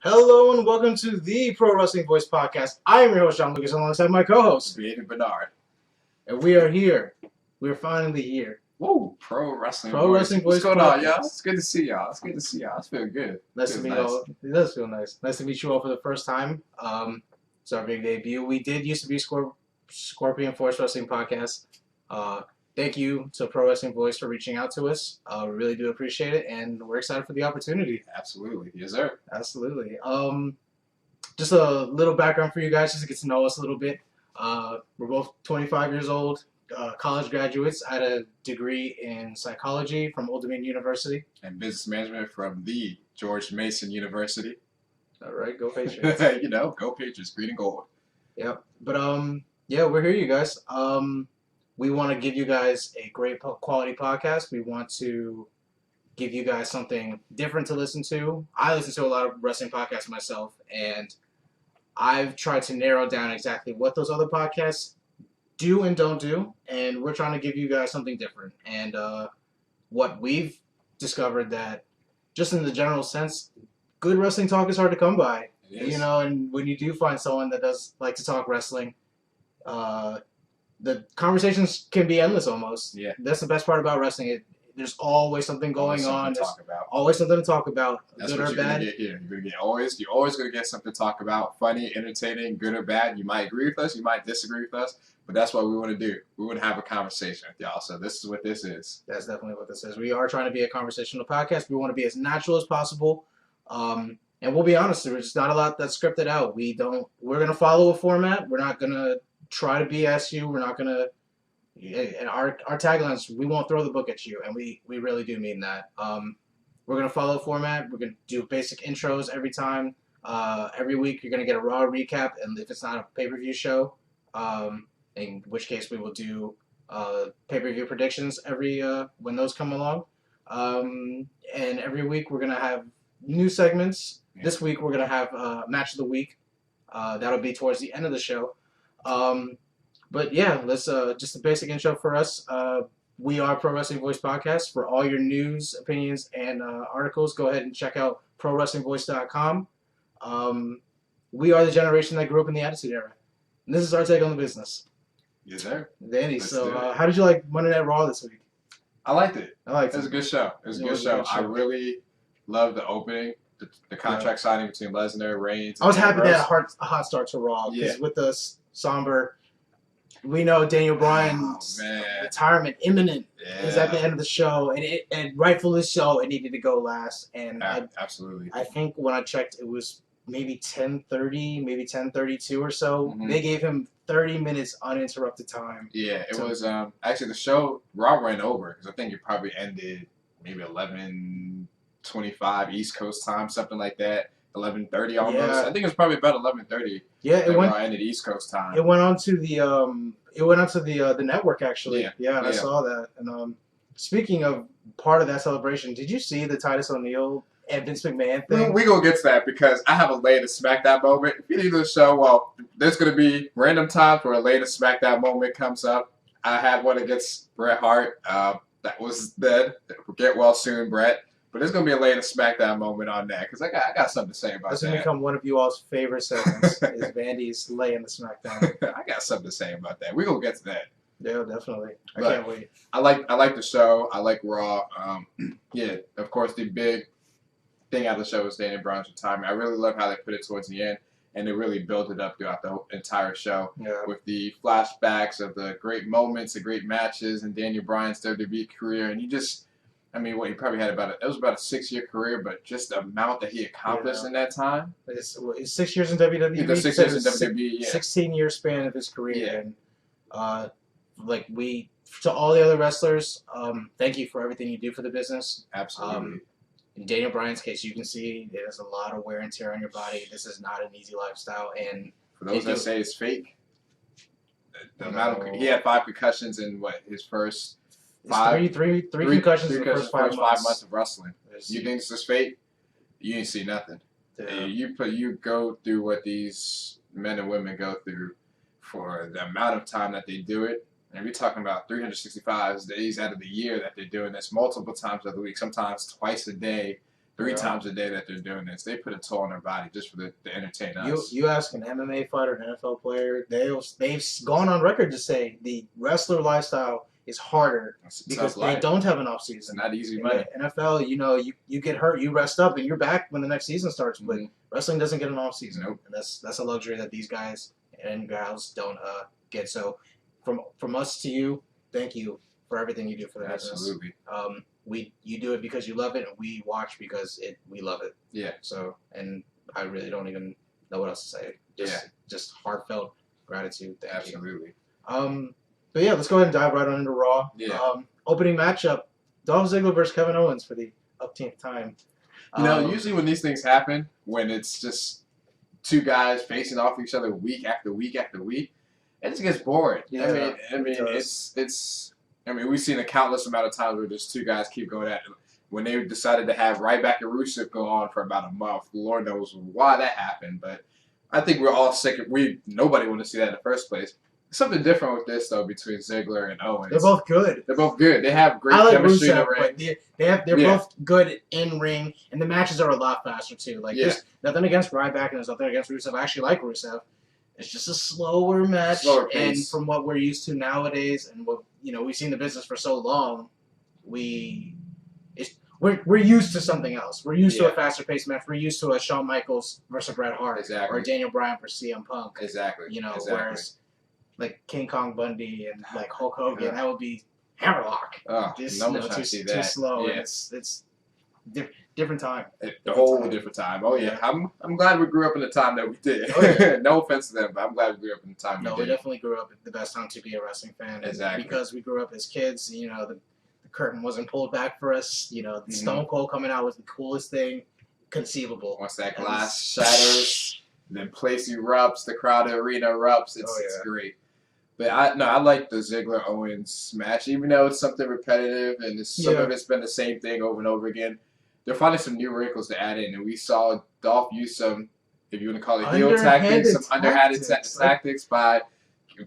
Hello and welcome to the Pro Wrestling Voice Podcast. I am your host, John Lucas, alongside my co-host. David Bernard. And we are here. We're finally here. Whoa, Pro Wrestling Pro Voice. Wrestling What's Voice going on, Podcast. y'all? It's good to see y'all. It's good to see y'all. It's feeling good. Nice to meet you all. It does feel nice. Nice to meet you all for the first time. It's our big debut. We did used to be Scorpion Force Wrestling Podcast. Thank you to Pro Wrestling Voice for reaching out to us. We really do appreciate it, and we're excited for the opportunity. Absolutely. Yes, sir. Absolutely. Just a little background for you guys, just to get to know us a little bit. We're both 25 years old, college graduates. I had a degree in psychology from Old Dominion University. And business management from the George Mason University. All right, go Patriots. Go Patriots, green and gold. Yep. But yeah, we're here, you guys. We want to give you guys a great quality podcast. We want to give you guys something different to listen to. I listen to a lot of wrestling podcasts myself, and I've tried to narrow down exactly what those other podcasts do and don't do, and we're trying to give you guys something different. And what we've discovered that, just in the general sense, good wrestling talk is hard to come by. And when you do find someone that does like to talk wrestling, the conversations can be endless almost. Yeah. That's the best part about wrestling. There's always something going on. There's always something to talk about, That's good what or you're bad. gonna get here. You're always gonna get something to talk about. Funny, entertaining, good or bad. You might agree with us, you might disagree with us, but that's what we want to do. We want to have a conversation with y'all. So this is what this is. That's definitely what this is. We are trying to be a conversational podcast. We want to be as natural as possible. And we'll be honest, there's not a lot that's scripted out. We're gonna follow a format. We're not gonna try to BS you. We're not gonna. And our tagline is, we won't throw the book at you, and we really do mean that. We're going to follow a format. We're going to do basic intros every time. Every week you're going to get a Raw recap, and if it's not a pay-per-view show, in which case we will do pay-per-view predictions when those come along. And every week we're going to have new segments. Yeah. This week we're going to have Match of the Week. That'll be towards the end of the show. But yeah, let's just a basic intro for us. We are Pro Wrestling Voice Podcast. For all your news, opinions, and articles, go ahead and check out ProWrestlingVoice.com. We are the generation that grew up in the Attitude Era. And this is our take on the business. Yes, sir. Danny, so how did you like Monday Night Raw this week? I liked it. I liked it. It was a good show. I really loved the opening, the contract signing between Lesnar, Reigns. I was happy they had a hot start to Raw, because with the somber. We know Daniel Bryan's retirement imminent is at the end of the show, and rightfully so, it needed to go last. And absolutely, I think when I checked, it was maybe 10:30, maybe 10:32 or so. Mm-hmm. They gave him 30 minutes uninterrupted time. Yeah, it was actually the show Raw ran over because I think it probably ended maybe 11:25 East Coast time, something like that. 11:30 almost. Yeah. I think it was probably about 11:30. Yeah, it ended East Coast time. It went on to the network actually. Yeah, and I saw that. And speaking of part of that celebration, did you see the Titus O'Neil and Vince McMahon thing? We gonna get to that because I have a latest SmackDown moment. If you're new to the show, well, there's gonna be random times where a latest SmackDown moment comes up. I had one against Bret Hart. That was dead. Get well soon, Bret. But there's going to be a later SmackDown moment on that because I got something to say about that. That's going to become one of you all's favorite segments is Vandy's lay in the SmackDown. I got something to say about that. We're going to get to that. Yeah, definitely. I can't wait. I like the show. I like Raw. Yeah, of course, the big thing out of the show was Daniel Bryan's retirement. I really love how they put it towards the end, and they really built it up throughout the entire show with the flashbacks of the great moments, the great matches, and Daniel Bryan's WWE career. And he probably had it was about a 6-year career, but just the amount that he accomplished in that time. It's 6 years in WWE. Yeah, 6 years in WWE, 16-year span of his career. And to all the other wrestlers, thank you for everything you do for the business. Absolutely. In Daniel Bryan's case, you can see there's a lot of wear and tear on your body. This is not an easy lifestyle. And for those that say it's fake, he had 5 concussions in his first... Three concussions in the first 5 months of wrestling. You think this is fake? You ain't see nothing. Yeah. You go through what these men and women go through for the amount of time that they do it. And we're talking about 365 days out of the year that they're doing this multiple times of the week, sometimes twice a day three times a day that they're doing this. They put a toll on their body just for the to entertain us. You ask an MMA fighter, an NFL player, they've gone on record to say the wrestler lifestyle is harder It's a because tough they life. don't have an off It's season. not easy In money. the NFL, you get hurt, you rest up, and you're back when the next season starts. But wrestling doesn't get an off season, Nope. and that's a luxury that these guys and gals don't get. So, from us to you, thank you for everything you do for the business. Absolutely. You do it because you love it, and we watch because we love it. Yeah. So, and I really don't even know what else to say. Just heartfelt gratitude. Thank Absolutely. you. But yeah, let's go ahead and dive right on into Raw. Yeah. Opening matchup: Dolph Ziggler versus Kevin Owens for the upteenth time. Usually when these things happen, when it's just two guys facing off each other week after week after week, it just gets boring. Yeah, I mean, it's. I mean, we've seen a countless amount of times where just two guys keep going at it. When they decided to have Ryback and Rusev go on for about a month, Lord knows why that happened. But I think we're all sick of. Nobody wanted to see that in the first place. Something different with this though between Ziggler and Owens. They're both good. They're both good. They have great I like chemistry in the Rusev, ring. but they're both good in ring, and the matches are a lot faster too. Like there's nothing against Ryback and there's nothing against Rusev. I actually like Rusev. It's just a slower match, and from what we're used to nowadays, and what we've seen the business for so long, we're used to something else. We're used to a faster paced match. We're used to a Shawn Michaels versus Bret Hart, or a Daniel Bryan versus CM Punk. Exactly. Whereas like King Kong Bundy and like Hulk Hogan, that would be Hammerlock. Oh, no one's trying to see that. Too slow. Yeah. And it's different time. A whole different time. Oh yeah, I'm glad we grew up in the time that we did. Oh, yeah. No offense to them, but I'm glad we grew up in the time No, we we did. definitely grew up at the best time to be a wrestling fan. Exactly. Because we grew up as kids, the curtain wasn't pulled back for us. The Stone Cold coming out was the coolest thing conceivable. Once that glass shatters, then place erupts, the crowd arena erupts. It's great. But I like the Ziggler Owens match, even though it's something repetitive and some of it's been the same thing over and over again. They're finding some new wrinkles to add in, and we saw Dolph use some, if you want to call it heel tactics, some underhanded tactics by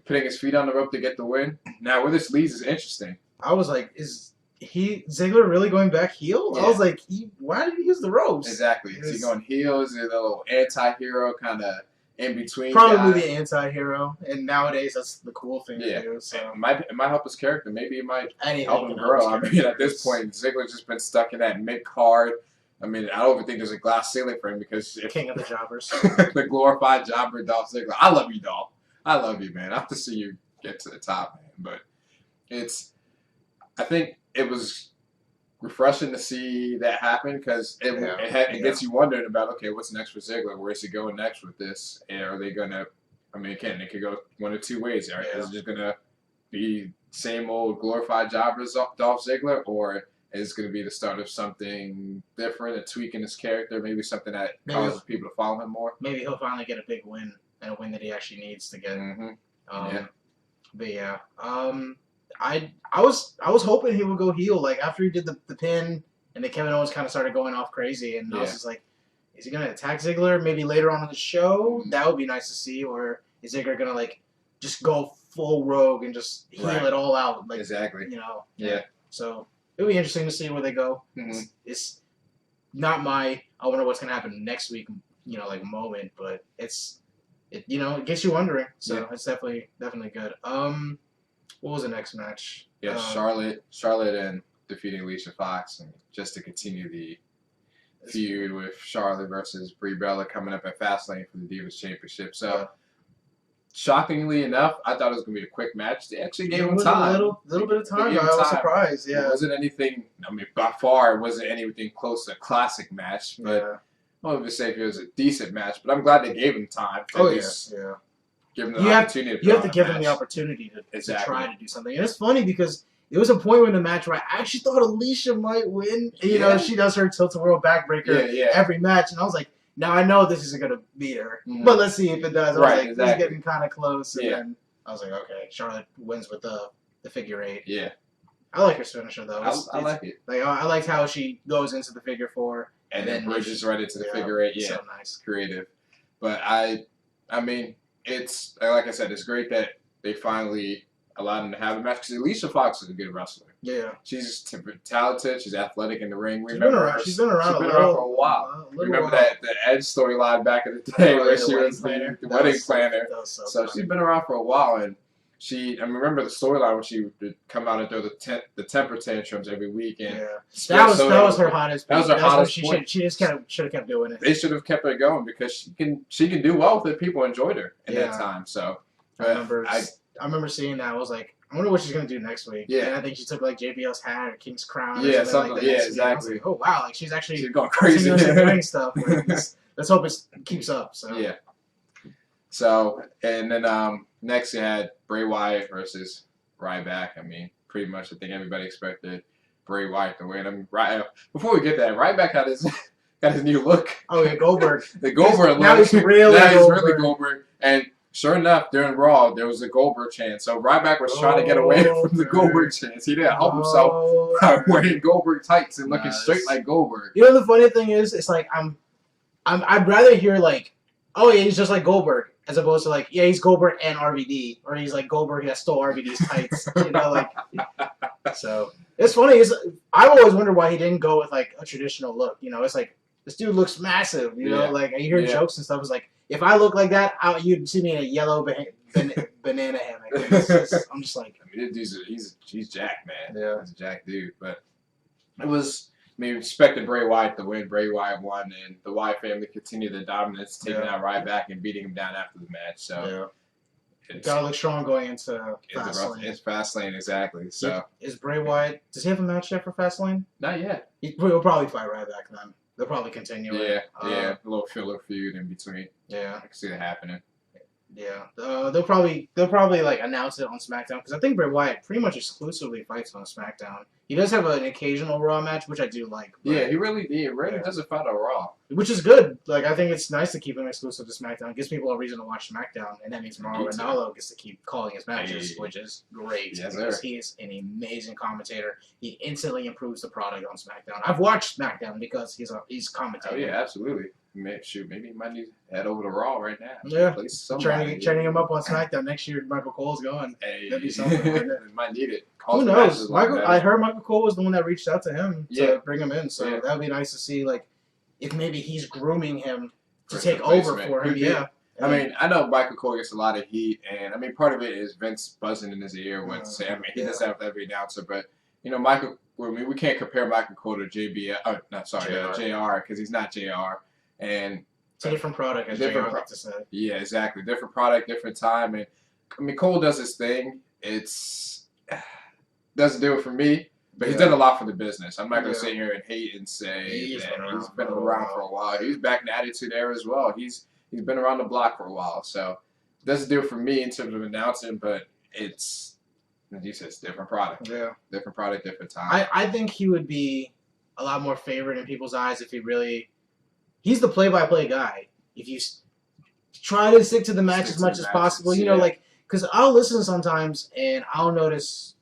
putting his feet on the rope to get the win. Now, where this leads is interesting. I was like, is Ziggler really going back heel? Yeah. I was like, why did he use the ropes? Exactly. Is he going heel? Is he a little anti-hero kind of in between? Probably the anti-hero, and nowadays that's the cool thing to do. So it might help his character. Maybe it might anything help him grow. I mean, at this point, Ziggler's just been stuck in that mid-card. I mean, I don't even think there's a glass ceiling for him because King of the Jobbers, the glorified jobber Dolph Ziggler. I love you, Dolph. I love you, man. I have to see you get to the top, man. But I think it was refreshing to see that happen because it gets you wondering about, okay, what's next for Ziggler? Where's he going next with this? And are they going to, I mean, again, it could go one of two ways. Right? Is it just going to be same old glorified jobbers Dolph Ziggler, or is it going to be the start of something different, a tweak in his character, maybe something that causes people to follow him more? Maybe he'll finally get a big win, and a win that he actually needs to get. But yeah. I was hoping he would go heel, like after he did the pin and then Kevin Owens kind of started going off crazy, and I was just like, is he gonna attack Ziggler maybe later on in the show? That would be nice to see. Or is Ziggler gonna like just go full rogue and just heel it all out? Like, exactly. Yeah. So it'll be interesting to see where they go. It's not my I wonder what's gonna happen next week, like moment, but it gets you wondering. So it's definitely good. What was the next match? Yeah, Charlotte and defeating Alicia Fox, and just to continue the feud with Charlotte versus Brie Bella coming up at Fastlane for the Divas Championship. So, shockingly enough, I thought it was going to be a quick match. They actually gave him time. A little bit of time. I was surprised. Yeah, it wasn't anything. I mean, by far, it wasn't anything close to a classic match. But I won't even say if it was a decent match. But I'm glad they gave him time. Give them the opportunity. You have to give them the opportunity to try to do something. And it's funny because there was a point in the match where I actually thought Alicia might win. She does her tilt-a-whirl backbreaker every match, and I was like, now I know this isn't gonna beat her, but let's see if it does. I was like, this is getting kind of close, and then I was like, okay, Charlotte wins with the figure eight. Yeah, I like her finisher though. I like it. Like I liked how she goes into the figure four and then bridges right into the figure eight. Yeah, so nice, creative. But I mean. It's like I said, it's great that they finally allowed him to have a match because Alicia Fox is a good wrestler. Yeah. She's talented. She's athletic in the ring. She's been around for a while. Remember that the Edge storyline back in the day where she was the wedding planner. So she's been around for a while, and I remember the storyline when she would come out and throw the temper tantrums every week. And that was her hottest. That was her hottest point. She just should have kept doing it. They should have kept her going because she can do well with it. People enjoyed her in that time. So I remember seeing that. I was like, I wonder what she's gonna do next week. Yeah. And I think she took like JBL's hat or King's Crown. Yeah, or something like that. Yeah, exactly. Like, oh wow, like she's going crazy doing stuff. Like, let's hope it keeps up. So yeah. So and then next you had Bray Wyatt versus Ryback. I mean, pretty much I think everybody expected Bray Wyatt to win. I mean, before we get that, Ryback had his new look. Oh yeah, Goldberg. The Goldberg look. Now he's really Goldberg. And sure enough, during Raw, there was a Goldberg chant. So Ryback was trying to get away from the Goldberg chants. He didn't help himself by wearing Goldberg tights and looking straight like Goldberg. You know the funny thing is, it's like I'd rather hear like, oh yeah, he's just like Goldberg, as opposed to like, yeah, he's Goldberg and RVD, or he's like Goldberg that stole RVD's tights. You know, like. So it's funny. I've always wondered why he didn't go with like a traditional look. You know, it's like this dude looks massive. You know, like I hear jokes and stuff. It's like, if I look like that, you'd see me in a yellow banana hammock. I'm just like, I mean, he's jacked, man. Yeah, he's a jacked dude. But it was, I mean, we expected Bray Wyatt to win. Bray Wyatt won, and the Wyatt family continued their dominance, taking out Ryback and beating him down after the match. So gotta look strong going into Fastlane. It's Fastlane, exactly. So is Bray Wyatt? Does he have a match yet for Fastlane? Not yet. He'll probably fight Ryback then. They'll probably continue it. A little filler feud in between. Yeah, I can see that happening. Yeah, they'll probably like announce it on SmackDown because I think Bray Wyatt pretty much exclusively fights on SmackDown. He does have an occasional Raw match, which I do like. Yeah, he really doesn't fight on Raw, which is good. Like I think it's nice to keep him exclusive to SmackDown. It gives people a reason to watch SmackDown, and that means Mauro Ranallo gets to keep calling his matches, which is great because he is an amazing commentator. He instantly improves the product on SmackDown. I've watched SmackDown because he's commentating. Oh yeah, absolutely. Maybe he might need to head over to Raw right now. Yeah, training him up on SmackDown next year. Michael Cole's going. Hey, that'd be something. Might need it. Who knows? I heard Michael Cole was the one that reached out to him to bring him in. So that'd be nice to see, like, if maybe he's grooming him to take over for him. Yeah. I mean, I know Michael Cole gets a lot of heat, and I mean, part of it is Vince buzzing in his ear when saying, I mean, he does that with every announcer, but you know, we can't compare Michael Cole to JR because he's not JR. And it's a different product, as JR like to say. Yeah, exactly. Different product, different time. And I mean, Cole does his thing. Doesn't do it for me, but he's done a lot for the business. I'm not going to sit here and hate and say he's been around for a while. He's back in Attitude Era as well. He's been around the block for a while. So doesn't do it for me in terms of announcing, but it's, as you said, it's a different product. Yeah. Different product, different time. I think he would be a lot more favored in people's eyes if he really... He's the play-by-play guy. If you try to stick to the match as much as possible, you know, like, because I'll listen sometimes and I'll notice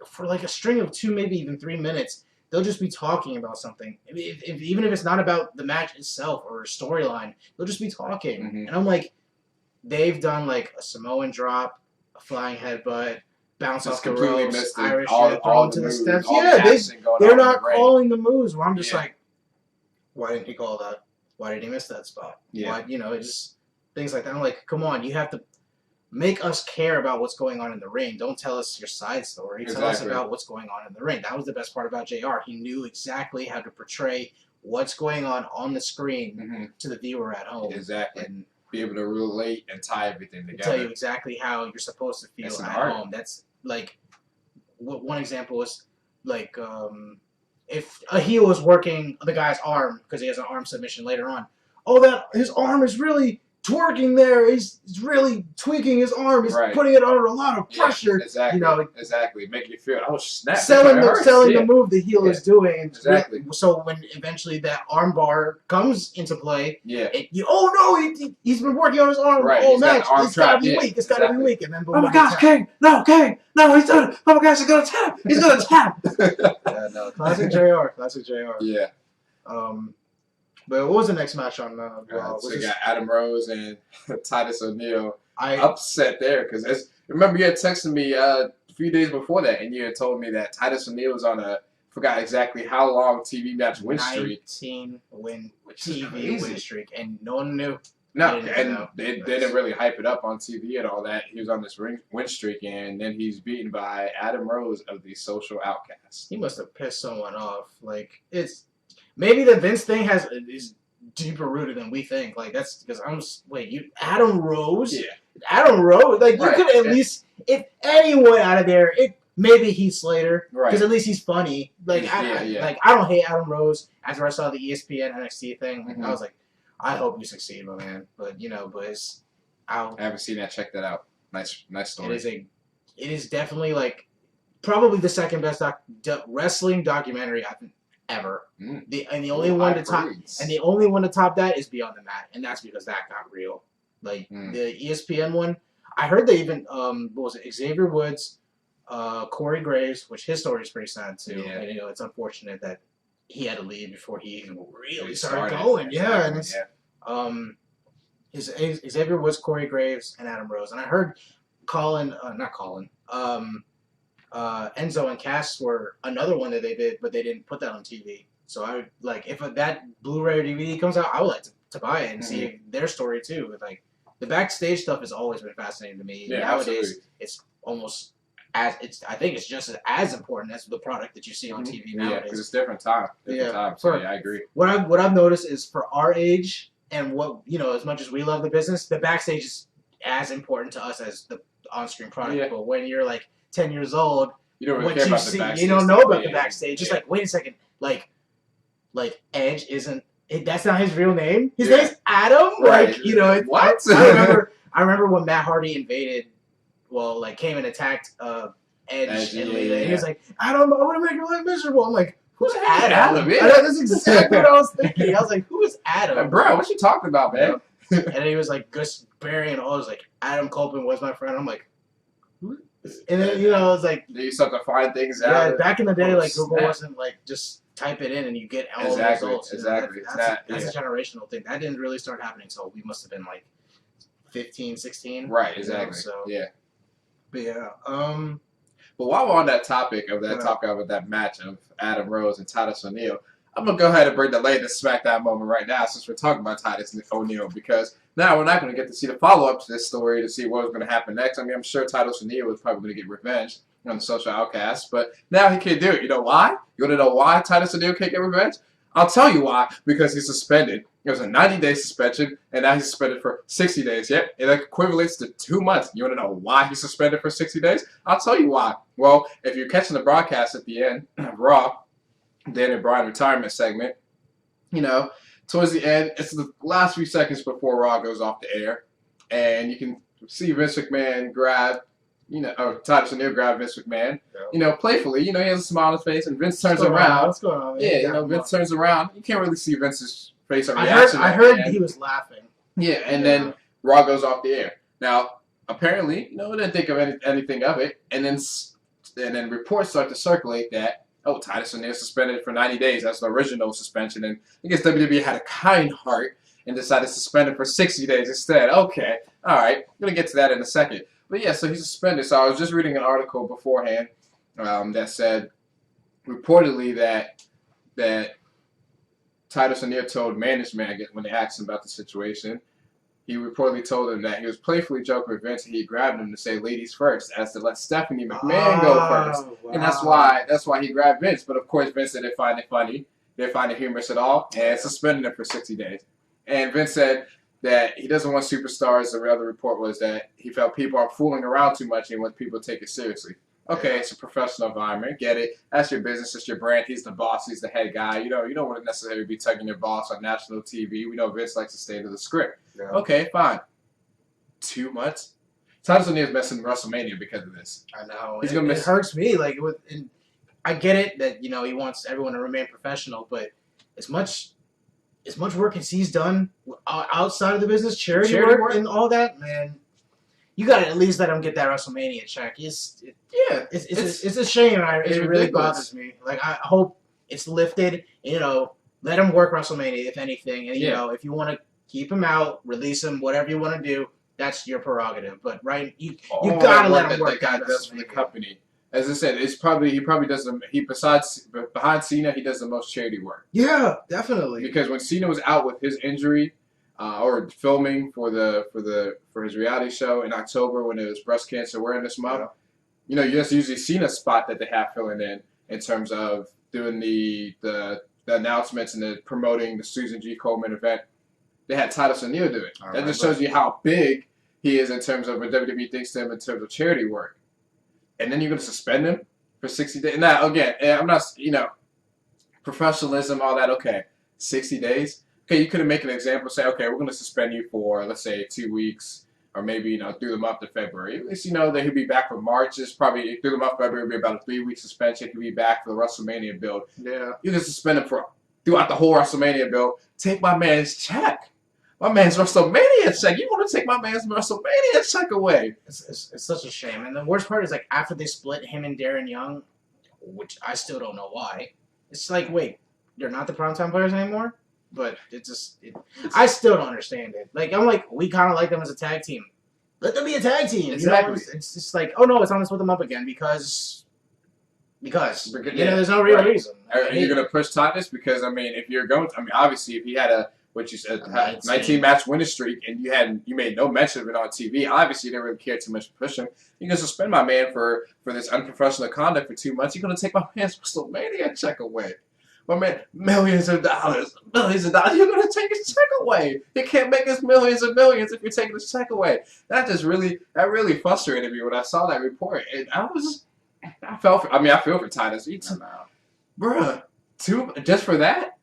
for like a string of 2, maybe even 3 minutes, they'll just be talking about something. Even if it's not about the match itself or a storyline, they'll just be talking. Mm-hmm. And I'm like, they've done like a Samoan drop, a flying headbutt, bounce off the ropes, Irish head, throw into the steps. Yeah, they're not calling the moves. Where I'm just like, why didn't he call that? Why did he miss that spot? Yeah. Why, you know, it's just things like that. I'm like, come on, you have to make us care about what's going on in the ring. Don't tell us your side story. Tell us about what's going on in the ring. That was the best part about JR. He knew exactly how to portray what's going on the screen to the viewer at home. Exactly. And be able to relate and tie everything together. Tell you exactly how you're supposed to feel at home. That's like, one example is like, if a heel is working the guy's arm because he has an arm submission later on, that his arm is really twerking there. He's really tweaking his arm. He's putting it under a lot of pressure. Exactly. You know, exactly. Making you feel, oh snap. Selling the move the heel is doing. Exactly. So when eventually that arm bar comes into play, he's been working on his arm all match. It's gotta be weak. It's gotta be weak. And then oh my gosh, King! No, he's doing it. Oh my gosh, he's gonna tap. He's gonna tap. Classic JR. Classic JR. Yeah. But what was the next match on Raw? So you got Adam Rose and Titus O'Neil. Upset there because remember you had texted me few days before that, and you had told me that Titus O'Neil was on a forgot exactly how long TV match win streak. 19 win Which is TV crazy. win streak, and no one knew. No, I didn't and know. they didn't really hype it up on TV and all that. He was on this win streak, and then he's beaten by Adam Rose of the Social Outcasts. He must have pissed someone off. Like, it's maybe the Vince thing is deeper rooted than we think. Like, that's because Adam Rose? Yeah. Adam Rose? Like, you Right, could at yeah. least, if anyone out of there, maybe Heath Slater, Right. because at least he's funny. Like, Yeah. I don't hate Adam Rose. After I saw the ESPN NXT thing, Mhm. I was like, I hope you succeed, my man. But I haven't seen that. Check that out. Nice story. it is definitely like probably the second best wrestling documentary I think ever. Mm. The only one to top that is Beyond the Mat, and that's because that got real. Like the ESPN one, I heard they even what was it? Xavier Woods, Corey Graves, which his story is pretty sad too. Yeah. And it's unfortunate that he had to leave before he even really He started going. Yeah, and Exactly, it's Xavier Woods, Corey Graves, and Adam Rose. And I heard Enzo and Cass were another one that they did, but they didn't put that on TV. So I like if that Blu-ray or DVD comes out, I would like to buy it and see their story too. But, like the backstage stuff has always been fascinating to me. Yeah, Nowadays, absolutely. it's almost I think it's just as important as the product that you see on TV nowadays. Yeah, because it's different time. Time. So I agree. What I've noticed is for our age and what as much as we love the business, the backstage is as important to us as the on-screen product. Yeah. But when you're like 10 years old, You don't really what care you about the see, backstage. you don't know about Yeah, the backstage. It's yeah. like, wait a second, like Edge isn't. That's not his real name. His Yeah. name's Adam. Right. Like What? I remember when Matt Hardy invaded. Well, like came and attacked Edge and Lita. And he was like, Adam, I'm gonna make your life miserable. I'm like, who's Adam? Adam, yeah. I know, that's exactly what I was thinking. I was like, who is Adam? Bro, what you talking about, man? And then he was like Gus Berry and all. I was like, Adam Copeland was my friend. I'm like, who? And then I was like, You start to find things yeah. out. Back in the day, Oh, like Google snap. wasn't like just type it in and you get all Exactly, the results. exactly. That's a generational thing. That didn't really start happening until we must have been like 15, 16. Right, exactly. So, Yeah. but yeah. But while we're on that topic of that match of Adam Rose and Titus O'Neil, I'm gonna go ahead and bring the latest SmackDown moment right now since we're talking about Titus O'Neil, because now we're not gonna get to see the follow up to this story to see what was gonna happen next. I mean, I'm sure Titus O'Neil was probably gonna get revenge on the Social Outcast, but now he can't do it. You know why? You wanna know why Titus O'Neil can't get revenge? I'll tell you why. Because he's suspended. It was a 90-day suspension, and now he's suspended for 60 days. Yep, it equates to 2 months. You want to know why he's suspended for 60 days? I'll tell you why. Well, if you're catching the broadcast at the end of Raw, Daniel Bryan retirement segment, towards the end, it's the last few seconds before Raw goes off the air, and you can see Vince McMahon grab, or Titus O'Neil grab Vince McMahon, playfully. He has a smile on his face, and Vince turns around. What's going on? Yeah, Vince turns around. You can't really see Vince's face or I reaction. heard he was laughing. Yeah, and then Raw goes off the air. Now, apparently, I didn't think of anything of it, and then reports start to circulate that Titus O'Neil suspended for 90 days. That's the original suspension, and I guess WWE had a kind heart and decided to suspend him for 60 days instead. Okay, all right, I'm gonna get to that in a second. But yeah, so he's suspended. So I was just reading an article beforehand that said reportedly that Titus O'Neil told management, I guess, when they asked him about the situation, he reportedly told them that he was playfully joking with Vince, and he grabbed him to say "ladies first," as to let Stephanie McMahon go first, and that's why he grabbed Vince. But of course, Vince didn't find it funny, didn't find it humorous at all, and suspended him for 60 days. And Vince said that he doesn't want superstars. The other report was that he felt people are fooling around too much, and he wants people to take it seriously. Okay, it's a professional environment. Get it. That's your business. It's your brand. He's the boss. He's the head guy. You don't want to necessarily be tugging your boss on national TV. We know Vince likes to stay to the script. Yeah. Okay, fine. 2 months? Titus O'Neil's missing WrestleMania because of this. I know. He's gonna miss. It hurts me. Like, I get it that he wants everyone to remain professional, but as much work as he's done outside of the business, charity work and all that, man. You gotta at least let him get that WrestleMania check. It's a shame. It really bothers me. Like, I hope it's lifted. Let him work WrestleMania if anything. And if you want to keep him out, release him, whatever you want to do, that's your prerogative. But you gotta let him work. The guy does for the company as I said, he probably does besides behind Cena, he does the most charity work. Yeah, definitely. Because when Cena was out with his injury, or filming for his reality show in October when it was Breast Cancer Awareness Month, you just usually Cena's spot that they have filling in terms of doing the announcements and the promoting the Susan G. Komen event. They had Titus O'Neil do it. That just shows you how big he is in terms of what WWE thinks of him in terms of charity work. And then you're going to suspend him for 60 days. Now, again, I'm not, professionalism, all that, okay, 60 days. Okay, you could have made an example, say, okay, we're going to suspend you for, let's say, 2 weeks, or maybe, through the month of February. At least, that he'll be back for March. It's probably, through the month of February, it'll be about a 3-week suspension. He'll be back for the WrestleMania build. Yeah. You can suspend him throughout the whole WrestleMania build. Take my man's check. My man's WrestleMania check. You want to take my man's WrestleMania check away? It's such a shame. And the worst part is, like, after they split him and Darren Young, which I still don't know why, it's like, wait, you're not the primetime players anymore? But I still don't understand it. Like, I'm like, we kind of like them as a tag team. Let them be a tag team. Exactly. It's just like, oh no, it's time to split them up again because there's no real reason. Are you going to push Titus? Because, if you're going to, obviously, if he had what you said, 19-match winning streak, and you made no mention of it on TV, obviously you didn't really care too much to push him. You're going to suspend my man for this unprofessional conduct for 2 months. You're going to take my man's WrestleMania check away. My man, millions of dollars. You're going to take his check away. You can't make us millions and millions if you're taking his check away. That really frustrated me when I saw that report. And I feel for Titus. Bruh, just for that?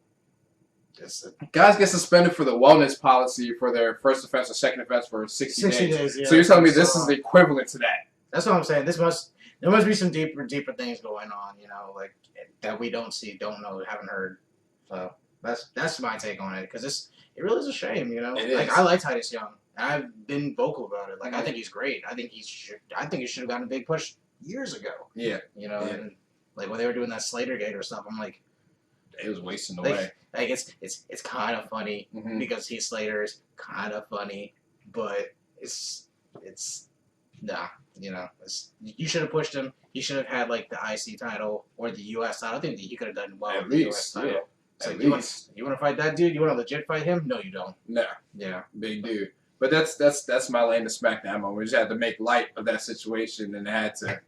Guys get suspended for the wellness policy for their first offense or second offense for 60 days. Yeah. So you're telling me this is the equivalent to that? That's what I'm saying. There must be some deeper things going on, like that we don't see, don't know, haven't heard. So that's my take on it, because it really is a shame, It I like Titus Young. I've been vocal about it. Like, I think he's great. I think he should have gotten a big push years ago. Yeah. And like when they were doing that Slater Gate or stuff, I'm like, it was wasting away. Like it's kind of funny because Heath Slater is kind of funny, but it's nah. You should have pushed him. He should have had like the IC title or the US title. I think that he could have done well with the US title. It's like, you want to fight that dude? You want to legit fight him? No, you don't. No. Yeah. They do. But that's my lane to SmackDown moment. We just had to make light of that situation and had to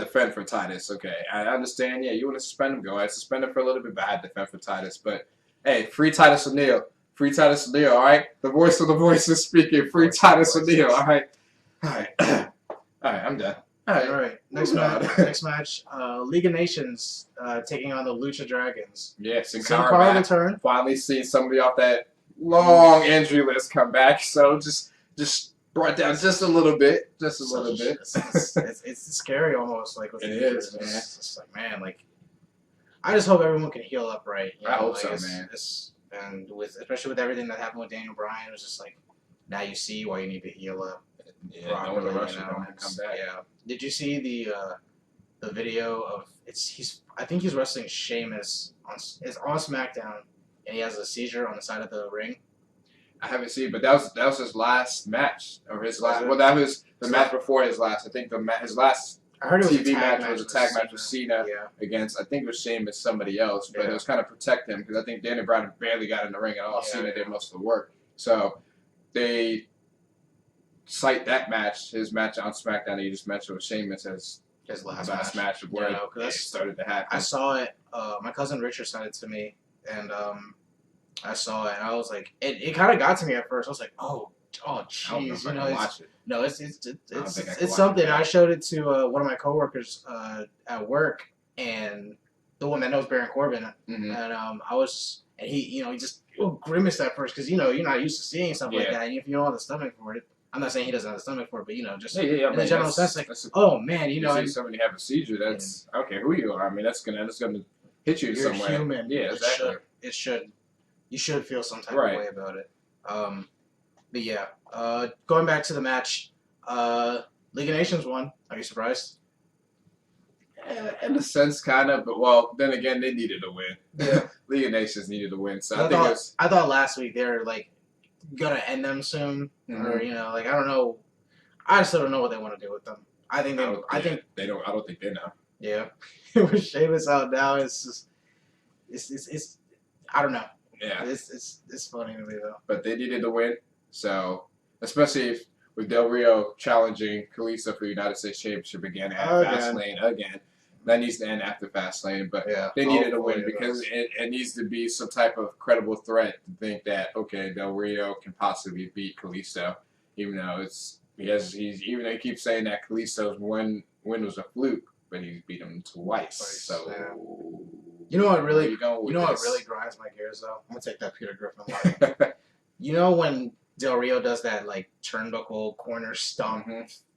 fend for Titus. Okay, I understand. Yeah, you want to suspend him? Go ahead, suspend him for a little bit, but I had to fend for Titus. But hey, free Titus O'Neil. Free Titus O'Neil. All right, the voice of the voices speaking. Free Titus O'Neil. All right. I'm done. All right. Next match. League of Nations taking on the Lucha Dragons. Yeah, Sin Cara return. Finally seeing somebody off that long injury list come back. So just brought down just a little bit. Just a little bit. It's scary almost. Like, with it is, man. It's just like, man, like, I just hope everyone can heal up right. I hope so, man. And especially with everything that happened with Daniel Bryan, it was just like, now you see why you need to heal up. Yeah, don't want to rush it. Don't want to come back. Yeah. Did you see the video of I think he's wrestling Sheamus it's on SmackDown, and he has a seizure on the side of the ring. I haven't seen it, but that was his last match, or his last. Well, that was the match before his last. I think his last I heard it was TV match was a tag match with Cena against, I think it was Sheamus, somebody else, but it was kind of protect him because I think Daniel Bryan barely got in the ring at all. Cena did most of the work, so they cite that match, his match on SmackDown that you just mentioned with Sheamus, as his last match of where it started to happen. I saw it. My cousin Richard sent it to me, and I saw it, and I was like, it kind of got to me at first. I was like, oh, jeez, No, it's something. I showed it to one of my coworkers at work, and the one that knows Baron Corbin, and he just grimaced at first because you're not used to seeing stuff like that, and if you don't have the stomach for it. I'm not saying he doesn't have the stomach for it, but just in the general sense, like, oh man, you see somebody have a seizure. That's okay. Who you are? I mean, that's gonna hit you You're somewhere. Human. Yeah, exactly. It should. You should feel some type of way about it. But yeah, going back to the match, League of Nations won. Are you surprised? In a sense, kind of, but well, then again, they needed a win. Yeah, League of Nations needed a win. So I thought last week they were like gonna end them soon, or I don't know. I still don't know what they want to do with them. I think they. I think they don't. I don't think they know. Yeah, with Sheamus out now, it's I don't know. Yeah, it's funny to me though. But they needed the win, so especially with Del Rio challenging Kalisto for the United States Championship again at Fastlane again. That needs to end after Fastlane, but they needed a win because it needs to be some type of credible threat to think that okay, Del Rio can possibly beat Kalisto, even though even though he keeps saying that Kalisto's win was a fluke, but he's beat him twice. So you know what really grinds my gears though? I'm gonna take that Peter Griffin line. You know when Del Rio does that like turnbuckle corner stomp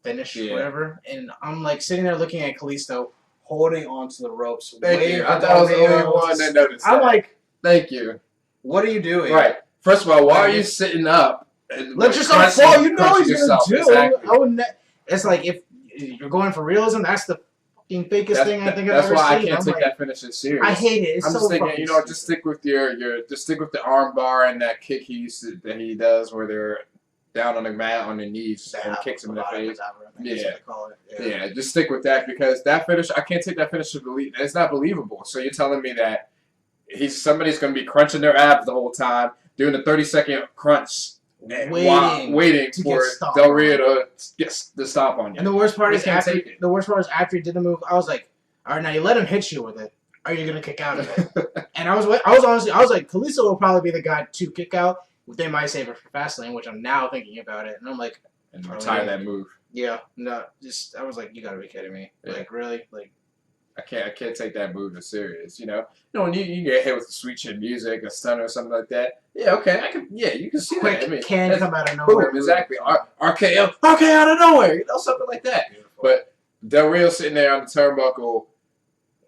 finish, whatever, and I'm like sitting there looking at Kalisto holding onto the ropes. Thank you. I thought I was the only one that noticed that. I'm like, thank you. What are you doing? Right. First of all, why are you sitting up? Let yourself fall. You know he's gonna do. Exactly. I wouldn't. It's like if you're going for realism, that's the fucking fakest thing I think I've ever seen. That's why I can't take that finish as serious. I hate it. I'm just thinking, just stick with just stick with the arm bar and that kick that he does where they're down on the mat on their knees and kicks him in the face. Yeah, just stick with that because that finish, I can't take that finish to believe. It's not believable. So you're telling me that somebody's going to be crunching their abs the whole time, doing a 30-second crunch, waiting for Del Rio to stomp on you. And the worst part is after he did the move, I was like, all right, now you let him hit you with it. Are you going to kick out of it? And I was like, Kalisto will probably be the guy to kick out. They might save it for Fastlane, which I'm now thinking about it, and I'm like, and retire that move. Yeah, no, I was like, you gotta be kidding me. Yeah. Like, really? Like, I can't take that move as serious. When you get hit with the sweet chin music, a stunner or something like that. Yeah, okay, you can see that. I mean, can come out of nowhere. Boom, exactly. RKO out of nowhere. Something like that. Beautiful. But Del Rio sitting there on the turnbuckle.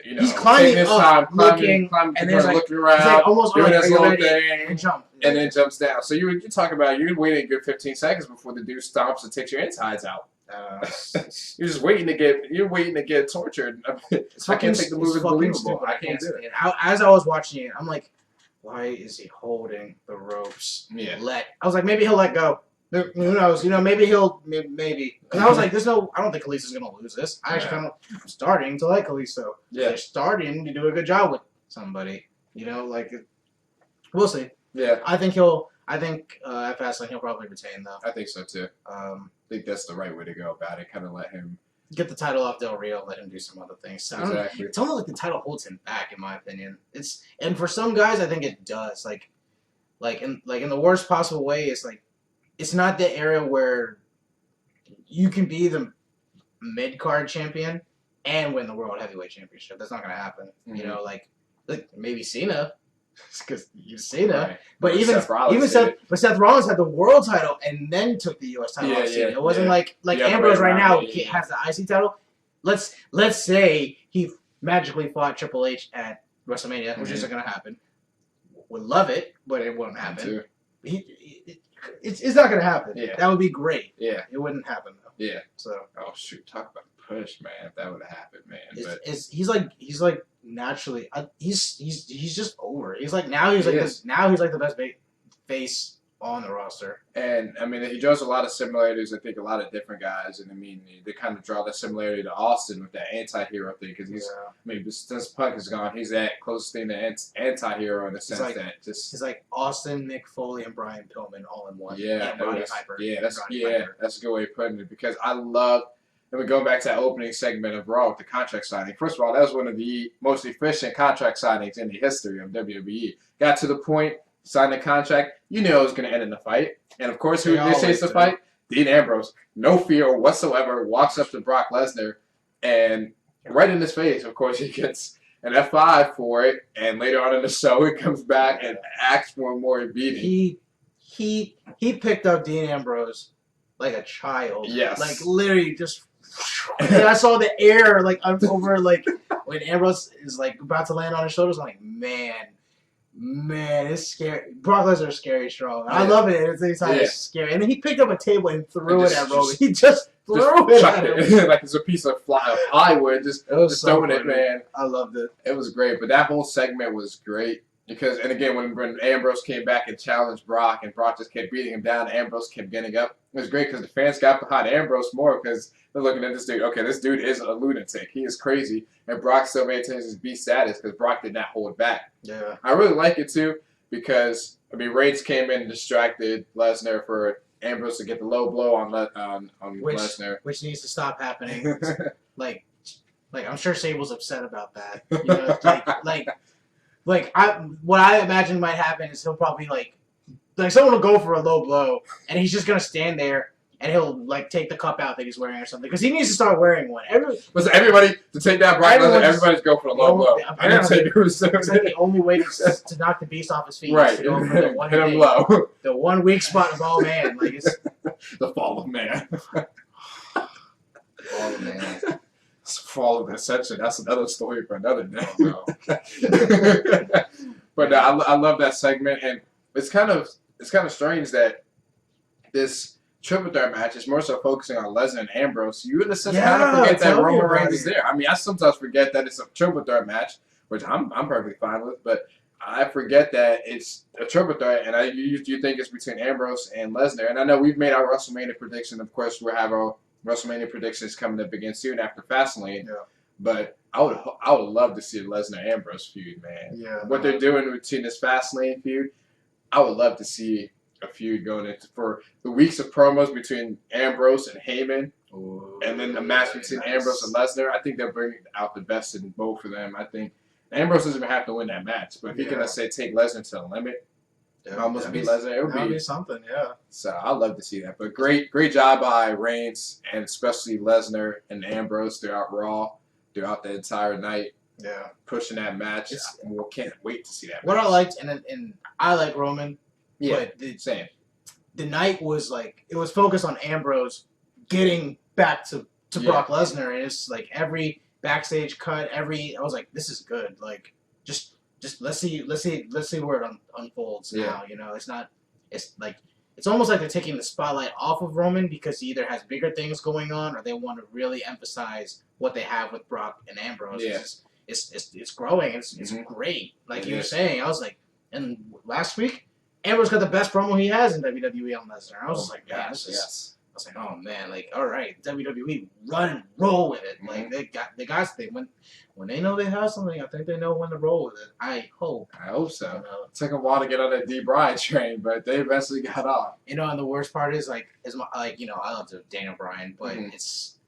He's climbing up, looking, and then looking around, almost doing his little thing, and then jumps down. So you're talking about you're waiting a good 15 seconds before the dude stomps and takes your insides out. You're just waiting to get tortured. I can't take the move as believable. I can't do it. As I was watching it, I'm like, why is he holding the ropes? Yeah. I was like, maybe he'll let go. Who knows? Maybe he'll. Maybe. Because I was like, I don't think Kalisto's going to lose this. I'm starting to like Kalisto. Yeah. They're starting to do a good job with somebody. We'll see. Yeah. I think at Fastlane he'll probably retain, though. I think so, too. I think that's the right way to go about it. Kind of let him get the title off Del Rio, let him do some other things. So exactly. It's almost like the title holds him back, in my opinion. And for some guys, I think it does. Like in the worst possible way, it's not the era where you can be the mid-card champion and win the World Heavyweight Championship. That's not going to happen. Mm-hmm. Like maybe Cena, because you've Cena. Right. But Seth Rollins had the world title and then took the U.S. title off Cena. It wasn't like Ambrose right now has the IC title. Let's say he magically fought Triple H at WrestleMania, which isn't going to happen. Would love it, but it won't happen. It's not gonna happen. Yeah. That would be great. Yeah. It wouldn't happen though. Yeah. So. Oh shoot! Talk about push, man. If that would have happened, man. He's like naturally. He's just over. He's like the best face on the roster. And I mean, he draws a lot of similarities. I think a lot of different guys, and I mean, they kind of draw that similarity to Austin with that anti-hero thing because he's. Yeah. I mean, since Punk is gone, he's that closest thing to anti-hero in the sense that he's like Austin, Mick Foley, and Brian Pillman all in one. Yeah, that's a good way of putting it because I love. And we're going back to that opening segment of Raw with the contract signing. First of all, that was one of the most efficient contract signings in the history of WWE. Got to the point. Signed the contract, you knew it was going to end in a fight. And of course, who initiates the fight? Dean Ambrose. No fear whatsoever, walks up to Brock Lesnar, and right in his face, of course, he gets an F5 for it. And later on in the show, he comes back and asks for more beating. He picked up Dean Ambrose like a child. Yes. Like literally just. And I saw the air like over like when Ambrose is like about to land on his shoulders. I'm like, Man, it's scary. Brock Lesnar is scary strong. I love it. It's scary. And then he picked up a table and threw it at Roman. He just threw it at him. Like it's a piece of plywood. Just throwing it, man. I loved it. It was great. But that whole segment was great. And again, when Ambrose came back and challenged Brock, and Brock just kept beating him down, Ambrose kept getting up. It was great because the fans got behind Ambrose more because they're looking at this dude. Okay, this dude is a lunatic. He is crazy, and Brock still maintains his beast status because Brock did not hold back. Yeah, I really like it too because Reigns came in and distracted Lesnar for Ambrose to get the low blow on Lesnar, which needs to stop happening. like I'm sure Sable's upset about that. You know, what I imagine might happen is he'll probably like someone will go for a low blow and he's just gonna stand there and he'll like take the cup out that he's wearing or something because he needs to start wearing one. Everybody to take down Brock Lesnar, everybody's go for the low blow. It's like the only way to knock the beast off his feet. Right, is to go for the one hit him low. The one weak spot of all man, like it's the fall of man. Fall of man. Fall of Ascension. That's another story for another day. Oh, no. But I love that segment, and it's kind of strange that this triple threat match is more so focusing on Lesnar and Ambrose. You in a sense kind of forget that Roman Reigns is there. I mean, I sometimes forget that it's a triple threat match, which I'm perfectly fine with, but I forget that it's a triple threat, and you think it's between Ambrose and Lesnar. And I know we've made our WrestleMania prediction. Of course, we'll have our WrestleMania predictions coming up again soon after Fastlane. Yeah. But I would love to see a Lesnar Ambrose feud, man. Yeah. What they're doing between this Fastlane feud, I would love to see a feud going into for the weeks of promos between Ambrose and Heyman, and then the match between Ambrose and Lesnar. I think they'll bring out the best in both of them. I think Ambrose doesn't even have to win that match, but if he can, let's say, take Lesnar to the limit, almost beat Lesnar, it would be something. Yeah. So I'd love to see that. But great job by Reigns and especially Lesnar and Ambrose throughout Raw, throughout the entire night. Yeah. Pushing that match. We can't wait to see that. What match. I liked, and I like Roman. Yeah. But same. The night was like it was focused on Ambrose getting back to Brock Lesnar, and it's like every backstage cut, I was like, this is good. Like just let's see where it unfolds now. You know, it's almost like they're taking the spotlight off of Roman because he either has bigger things going on or they want to really emphasize what they have with Brock and Ambrose. Yeah. It's growing. It's great. Like you were saying, I was like, and last week Ambrose got the best promo he has in WWE on Lesnar. I was just like, man, I was like, oh man, like, all right, WWE, run and roll with it. Like the guys, when they know they have something, I think they know when to roll with it. I hope so. You know? It took a while to get on that D. Bryan train, but they eventually got on. You know, and the worst part is I love Daniel Bryan, but it's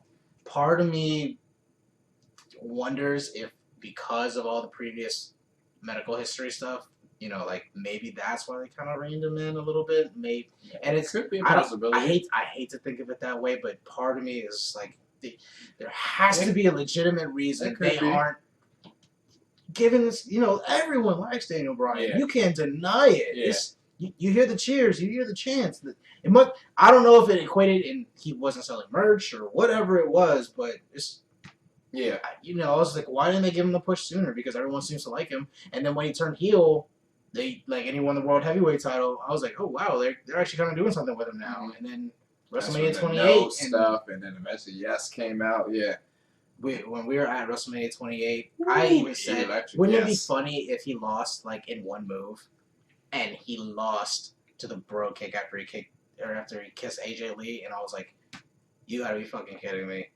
part of me wonders if because of all the previous medical history stuff. You know, like maybe that's why they kind of reined him in a little bit. Maybe, and it could be a possibility. I hate to think of it that way, but part of me is like, there has to be a legitimate reason they aren't giving this. You know, everyone likes Daniel Bryan. Yeah. You can't deny it. Yeah. You hear the cheers, you hear the chants. I don't know if it equated and he wasn't selling merch or whatever it was, but it's. Yeah. You know, I was like, why didn't they give him the push sooner? Because everyone seems to like him, and then when he turned heel. And he won the World Heavyweight title. I was like, oh wow, they're actually kind of doing something with him now. And then WrestleMania 28 and then eventually Yes came out. Yeah. When we were at WrestleMania 28, I even said, wouldn't it be funny if he lost like in one move, and he lost to the bro kick after he kissed AJ Lee, and I was like, you gotta be fucking kidding me.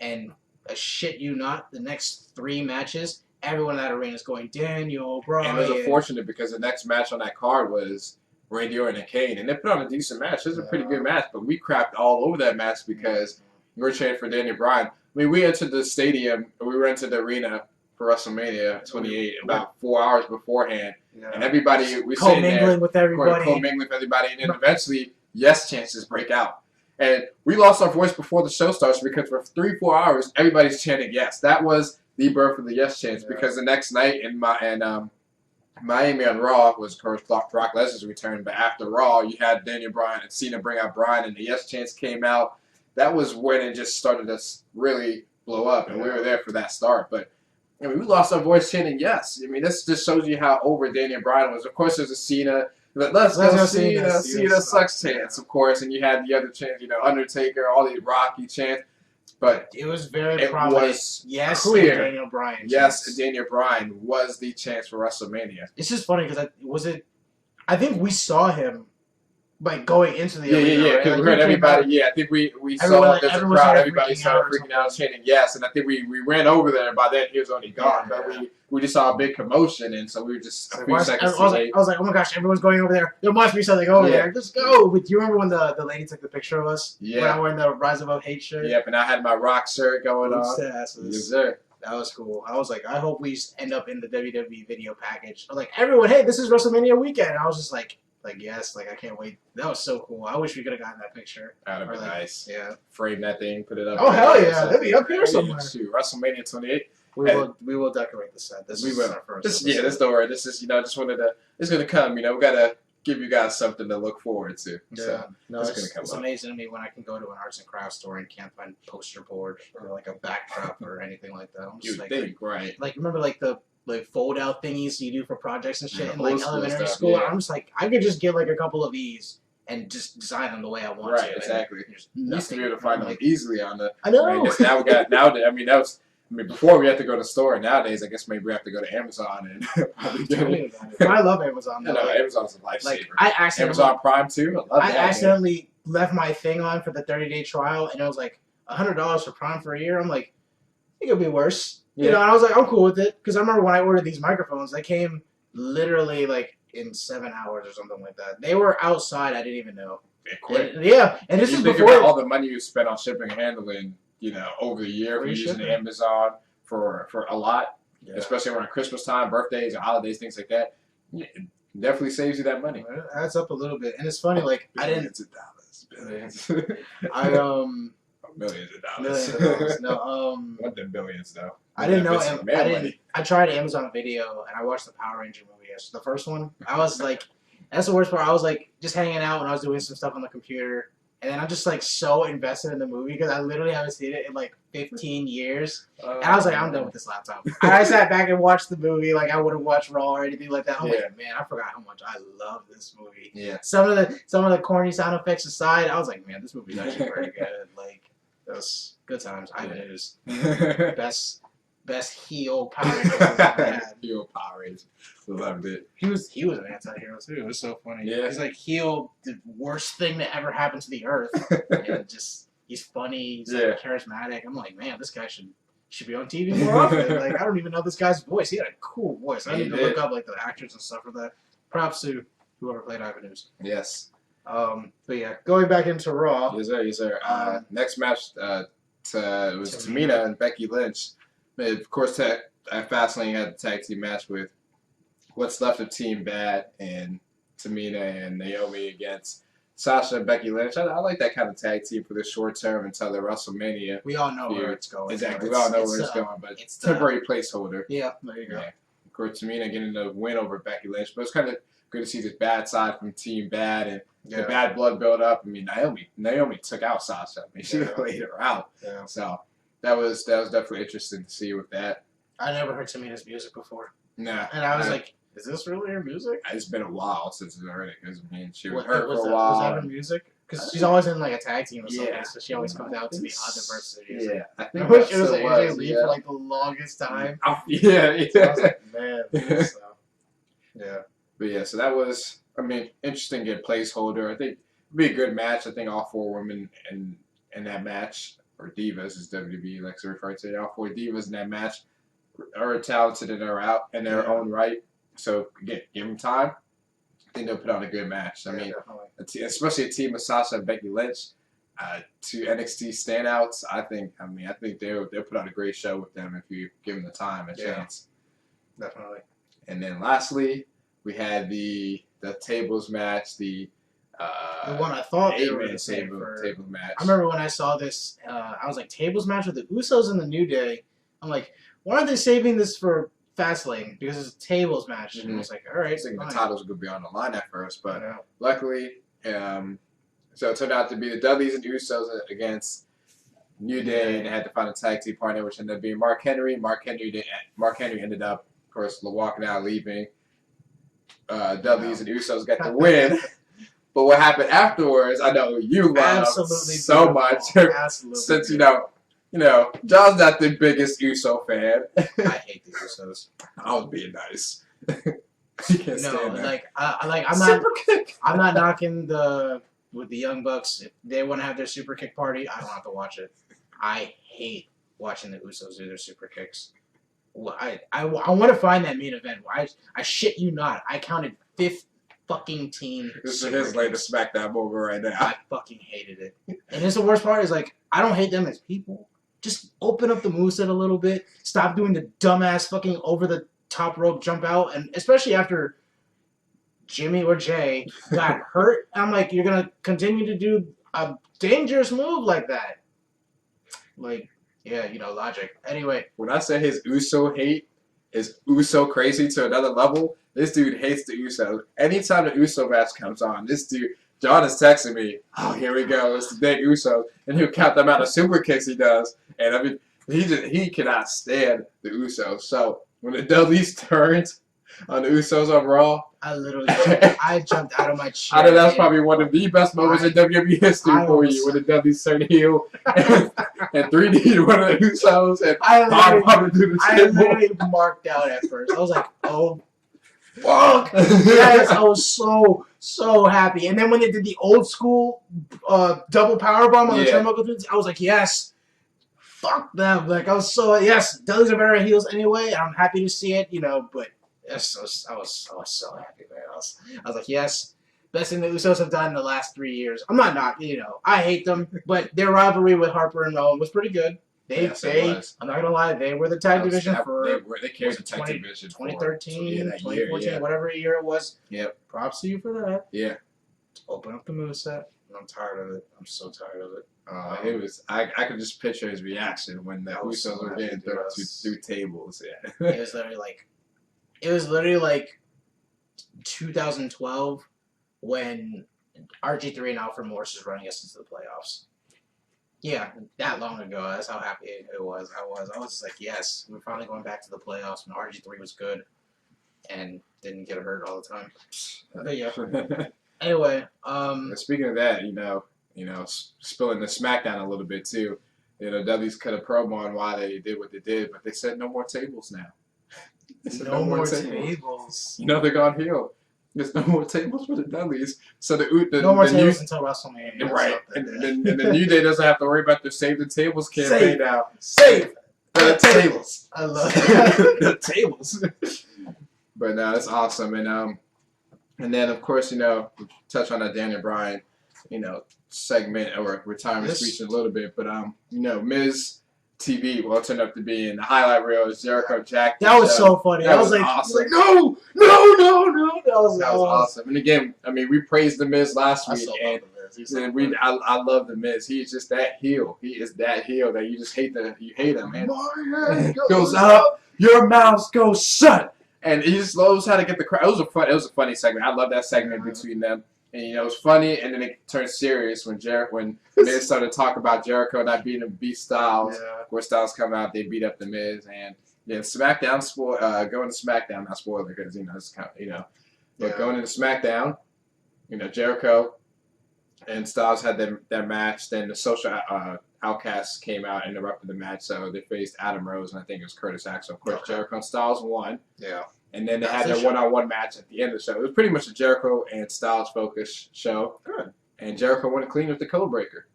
And shit you not, the next 3 matches. Everyone in that arena is going, Daniel Bryan. And it was unfortunate because the next match on that card was Randy Orton and Kane. And they put on a decent match. It was a pretty good match, but we crapped all over that match because we were chanting for Daniel Bryan. I mean, we entered the stadium, we went to the arena for WrestleMania 28 about 4 hours beforehand. Yeah. And everybody, we sitting there. Co-mingling with everybody. Co-mingling with everybody. And then eventually, Yes chances break out. And we lost our voice before the show starts because for 3-4 hours, everybody's chanting Yes. That was the birth of the Yes chants because the next night in Miami on Raw was, of course, Brock Lesnar's return. But after Raw, you had Daniel Bryan and Cena bring out Bryan, and the Yes chants came out. That was when it just started to really blow up, and we were there for that start. But I mean, we lost our voice chanting Yes. I mean, this just shows you how over Daniel Bryan was. Of course, there's a Cena. Let's go Cena. Cena sucks chants, of course, and you had the other chants, you know, Undertaker, all these Rocky chants. But it was very it prominent. was Yes, clear. and Daniel Bryan. Yes, and Daniel Bryan was the chance for WrestleMania. It's just funny because I think we saw him like going into the Yeah, arena. yeah. Right? Because Like, we heard he came everybody. out- Yeah, I think we Everyone, saw like, there's a everyone crowd. started Everybody freaking started out or freaking out, something. chanting yes. And I think we ran over there, and by then he was already gone. Yeah, But we just saw a big commotion, and so we were just a Like, few why- seconds I too was late. like, oh my gosh, everyone's going over there. There must be something over Yeah. there. Just go. But do you remember when the lady took the picture of us? Yeah. When I wearing the Rise Above Hate shirt. Yep, and I had my rock shirt going Boots on. to asses. Yes, sir. That was cool. I was like, I hope we end up in the WWE video package. I was like, everyone, hey, this is WrestleMania weekend. I was just like yes, like I can't wait. That was so cool. I wish we could have gotten that picture. That'd Or, be like, nice. Yeah. Frame that thing, put it up. Oh, there. hell yeah. That'd be up here Yeah, somewhere. shoot, WrestleMania 28. We will decorate the set. This We is will. our first. This episode. don't worry. This is just wanted to. It's gonna come. We gotta give you guys something to look forward to. Yeah. So, No, it's it's, gonna come it's up. amazing to me when I can go to an arts and crafts store and can't find poster board or like a backdrop or anything like that. I'm you just would like, think, right? like remember like the fold out thingies you do for projects and shit Yeah, in like old school elementary stuff, school. yeah. I'm just like, I could just get like a couple of these and just design them the way I want Right, to. exactly. And there's You used to be nothing. able to find them Like, easily on the. I know. Right, now we got nowadays. I mean, that was. I mean, before we had to go to the store. Nowadays, I guess maybe we have to go to Amazon and probably get Tell it. me about it. I love Amazon. I Though. know Amazon's a lifesaver. Like I accidentally, Amazon Prime too. I love I that. man. accidentally left my thing on for the 30-day trial, and it was like $100 for Prime for a year. I'm like, it could be worse. You Yeah. know, and I was like, I'm cool with it because I remember when I ordered these microphones, they came literally like in 7 hours or something like that. They were outside. I didn't even know. Yeah, quick. And this you is think before. about all the money you spent on shipping and handling, over the year for Free using shipping. Amazon for a lot, Yeah. especially around Christmas time, birthdays, or holidays, things like that. Yeah, it definitely saves you that money. It adds up a little bit, and it's funny. Like I didn't. Billions of dollars. Billions. I Millions of dollars. millions of dollars. No, Want them billions though. I didn't know. Invest in man I didn't. money. I tried Amazon Video and I watched the Power Ranger movie. The first one. I was like, that's the worst part. I was like just hanging out when I was doing some stuff on the computer, and then I'm just like so invested in the movie because I literally haven't seen it in like 15 years. And I was like, I'm done with this laptop. And I sat back and watched the movie like I would have watched Raw or anything like that. I'm Yeah. like, man, I forgot how much I love this movie. Yeah. Some of the corny sound effects aside, I was like, man, this movie's actually pretty good. Like, it was good times. Ivan Ooze, best heel Power Ranger movie I've ever had. Heel Power Rangers. Loved it. He was an anti-hero too. It was so funny. Yeah. He's like heel, the worst thing that ever happened to the earth, and just he's funny. He's Yeah. like, charismatic. I'm like, man, this guy should be on TV more often. Like, I don't even know this guy's voice. He had a cool voice. I He need to did. look up like the actors and stuff for that. Props to whoever played Ivan Ooze. Yes. But yeah, going back into Raw. Yes, sir. Yes, sir. Next match, it was Tamina and Becky Lynch. Of course, Fastlane had the tag team match with what's left of Team Bad and Tamina and Naomi against Sasha and Becky Lynch. I like that kind of tag team for the short term until the WrestleMania. We all know Yeah, where it's going. Exactly. You know, We all know where it's going, but it's the- temporary placeholder. Yeah, there you go. Yeah. Of course, Tamina getting the win over Becky Lynch, but it's kind of good to see this bad side from Team Bad and the bad blood build up. I mean, Naomi took out Sasha. I mean, she Yeah. laid her out. Yeah. So that was definitely interesting to see with that. I never heard Tamina's music before, Nah, and I was like, "Is this really her music?" it's been a while since I heard it because I mean, she was What- hurt was for a that, while. Was that her music? Because she's always in like a tag team or something, Yeah. so she always comes out to the other person's music. Yeah, I I think wish that it was still AJ Lee yeah. for like the longest time. Oh, yeah, So I was yeah. like, man, so, yeah. But yeah, so that was, I mean, interesting good placeholder. I think it'd be a good match. I think all four women in that match, or divas as WWE likes to refer to it, all four divas in that match are talented and are out in their Yeah. own right. So again, give them time. I think they'll put on a good match. I Yeah, mean, definitely. especially a team of Sasha and Becky Lynch, two NXT standouts. I think they'll put on a great show with them if you give them the time and Yeah. chance. Definitely. And then lastly, we had the tables match, the one I thought they were eight-man gonna say for. table match. I remember when I saw this, I was like, tables match with the Usos and the New Day. I'm like, why aren't they saving this for Fastlane? Because it's a tables match. And I was like, all I right, was thinking the fine. titles would be on the line at first, but Yeah. luckily, so it turned out to be the Dudleys and Usos against New Day, and they had to find a tag team partner, which ended up being Mark Henry. Mark Henry ended up, of course, walking out, leaving. Dudleys and Usos got the win. But what happened afterwards, I know you love Absolutely so beautiful. much. Absolutely Since, beautiful. John's not the biggest Uso fan. I hate the Usos. I was being nice. You can't No, stand that. I'm not knocking with the Young Bucks. If they want to have their super kick party, I don't have to watch it. I hate watching the Usos do their super kicks. I want to find that main event. I shit you not. I counted 15 This is super his latest kicks. SmackDown moment right now. I fucking hated it. And it's the worst part is like I don't hate them as people. Just open up the moveset a little bit. Stop doing the dumbass fucking over the top rope jump out, and especially after Jimmy or Jay got hurt, I'm like, you're gonna continue to do a dangerous move like that. Like, yeah, logic. Anyway, When I say his Uso hate is Uso crazy to another level, this dude hates the Usos. Anytime the Uso match comes on, this dude, John is texting me, oh, here we go, it's the big Usos, and he'll count the amount of super kicks he does, and I mean, he cannot stand the Usos. So when the Dudleys turned on the Usos on Raw, I literally jumped out of my chair. I know that's probably one of the best moments in WWE history for you, when the Dudleys turned heel and 3D one of the Usos and Bob Hunter to the I table. literally marked out at first. I was like, oh, fuck. Yes, I was so happy. And then when they did the old school double powerbomb on the turnbuckle dudes, I was like, yes. Fuck them. Like, I was yes, Dudleys are better at heels anyway. I'm happy to see it, but yes, I was so happy, man. I was like, yes, best thing the Usos have done in the last 3 years. I'm not, I hate them, but their rivalry with Harper and Rowan was pretty good. I'm not gonna lie, they were the tag division they carried the tag division 2013, 2014, whatever year it was. Yep. Props to you for that. Yeah. Open up the moveset. I'm tired of it. I'm so tired of it. It was. I could just picture his reaction when the Usos were getting through tables. Yeah. It was literally like 2012 when RG3 and Alfred Morris was running us into the playoffs. Yeah, that long ago. That's how happy it was. I was just like, yes, we're finally going back to the playoffs when RG3 was good and didn't get hurt all the time. But yeah. Anyway, speaking of that, spilling the SmackDown a little bit too. Dudley's cut a promo on why they did what they did, but they said no more tables now. No more tables. They're gone heel. There's no more tables for the Dudleys. So no more tables until WrestleMania. Right. And the New Day doesn't have to worry about their Save the Tables campaign now. Save the tables. I love it. The tables. But no, it's awesome. And then, of course, touch on that Daniel Bryan, segment or retirement speech a little bit. But, Miz TV will turn up to be in the highlight reel is Jericho Jack. That was so funny. That was like, awesome. No. That was awesome. And again, we praised the Miz last week. And I love the Miz. He's just that heel. He is that heel that you just hate him. And it goes up, your mouth goes shut. And he just knows how to get the crowd. It was a funny segment. I love that segment between them. And it was funny, and then it turned serious when Miz started to talk about Jericho not beating beat Styles. Yeah. Where Styles come out, they beat up the Miz, and SmackDown going to SmackDown, not spoiler because it's kind of, but going into SmackDown, Jericho and Styles had their match. Then the Social Outcasts came out and interrupted the match, so they faced Adam Rose and I think it was Curtis Axel. Of course, Jericho and Styles won. Yeah. And then they had their one-on-one match at the end of the show. It was pretty much a Jericho and Styles focused show. Good. And Jericho won it clean with the code breaker.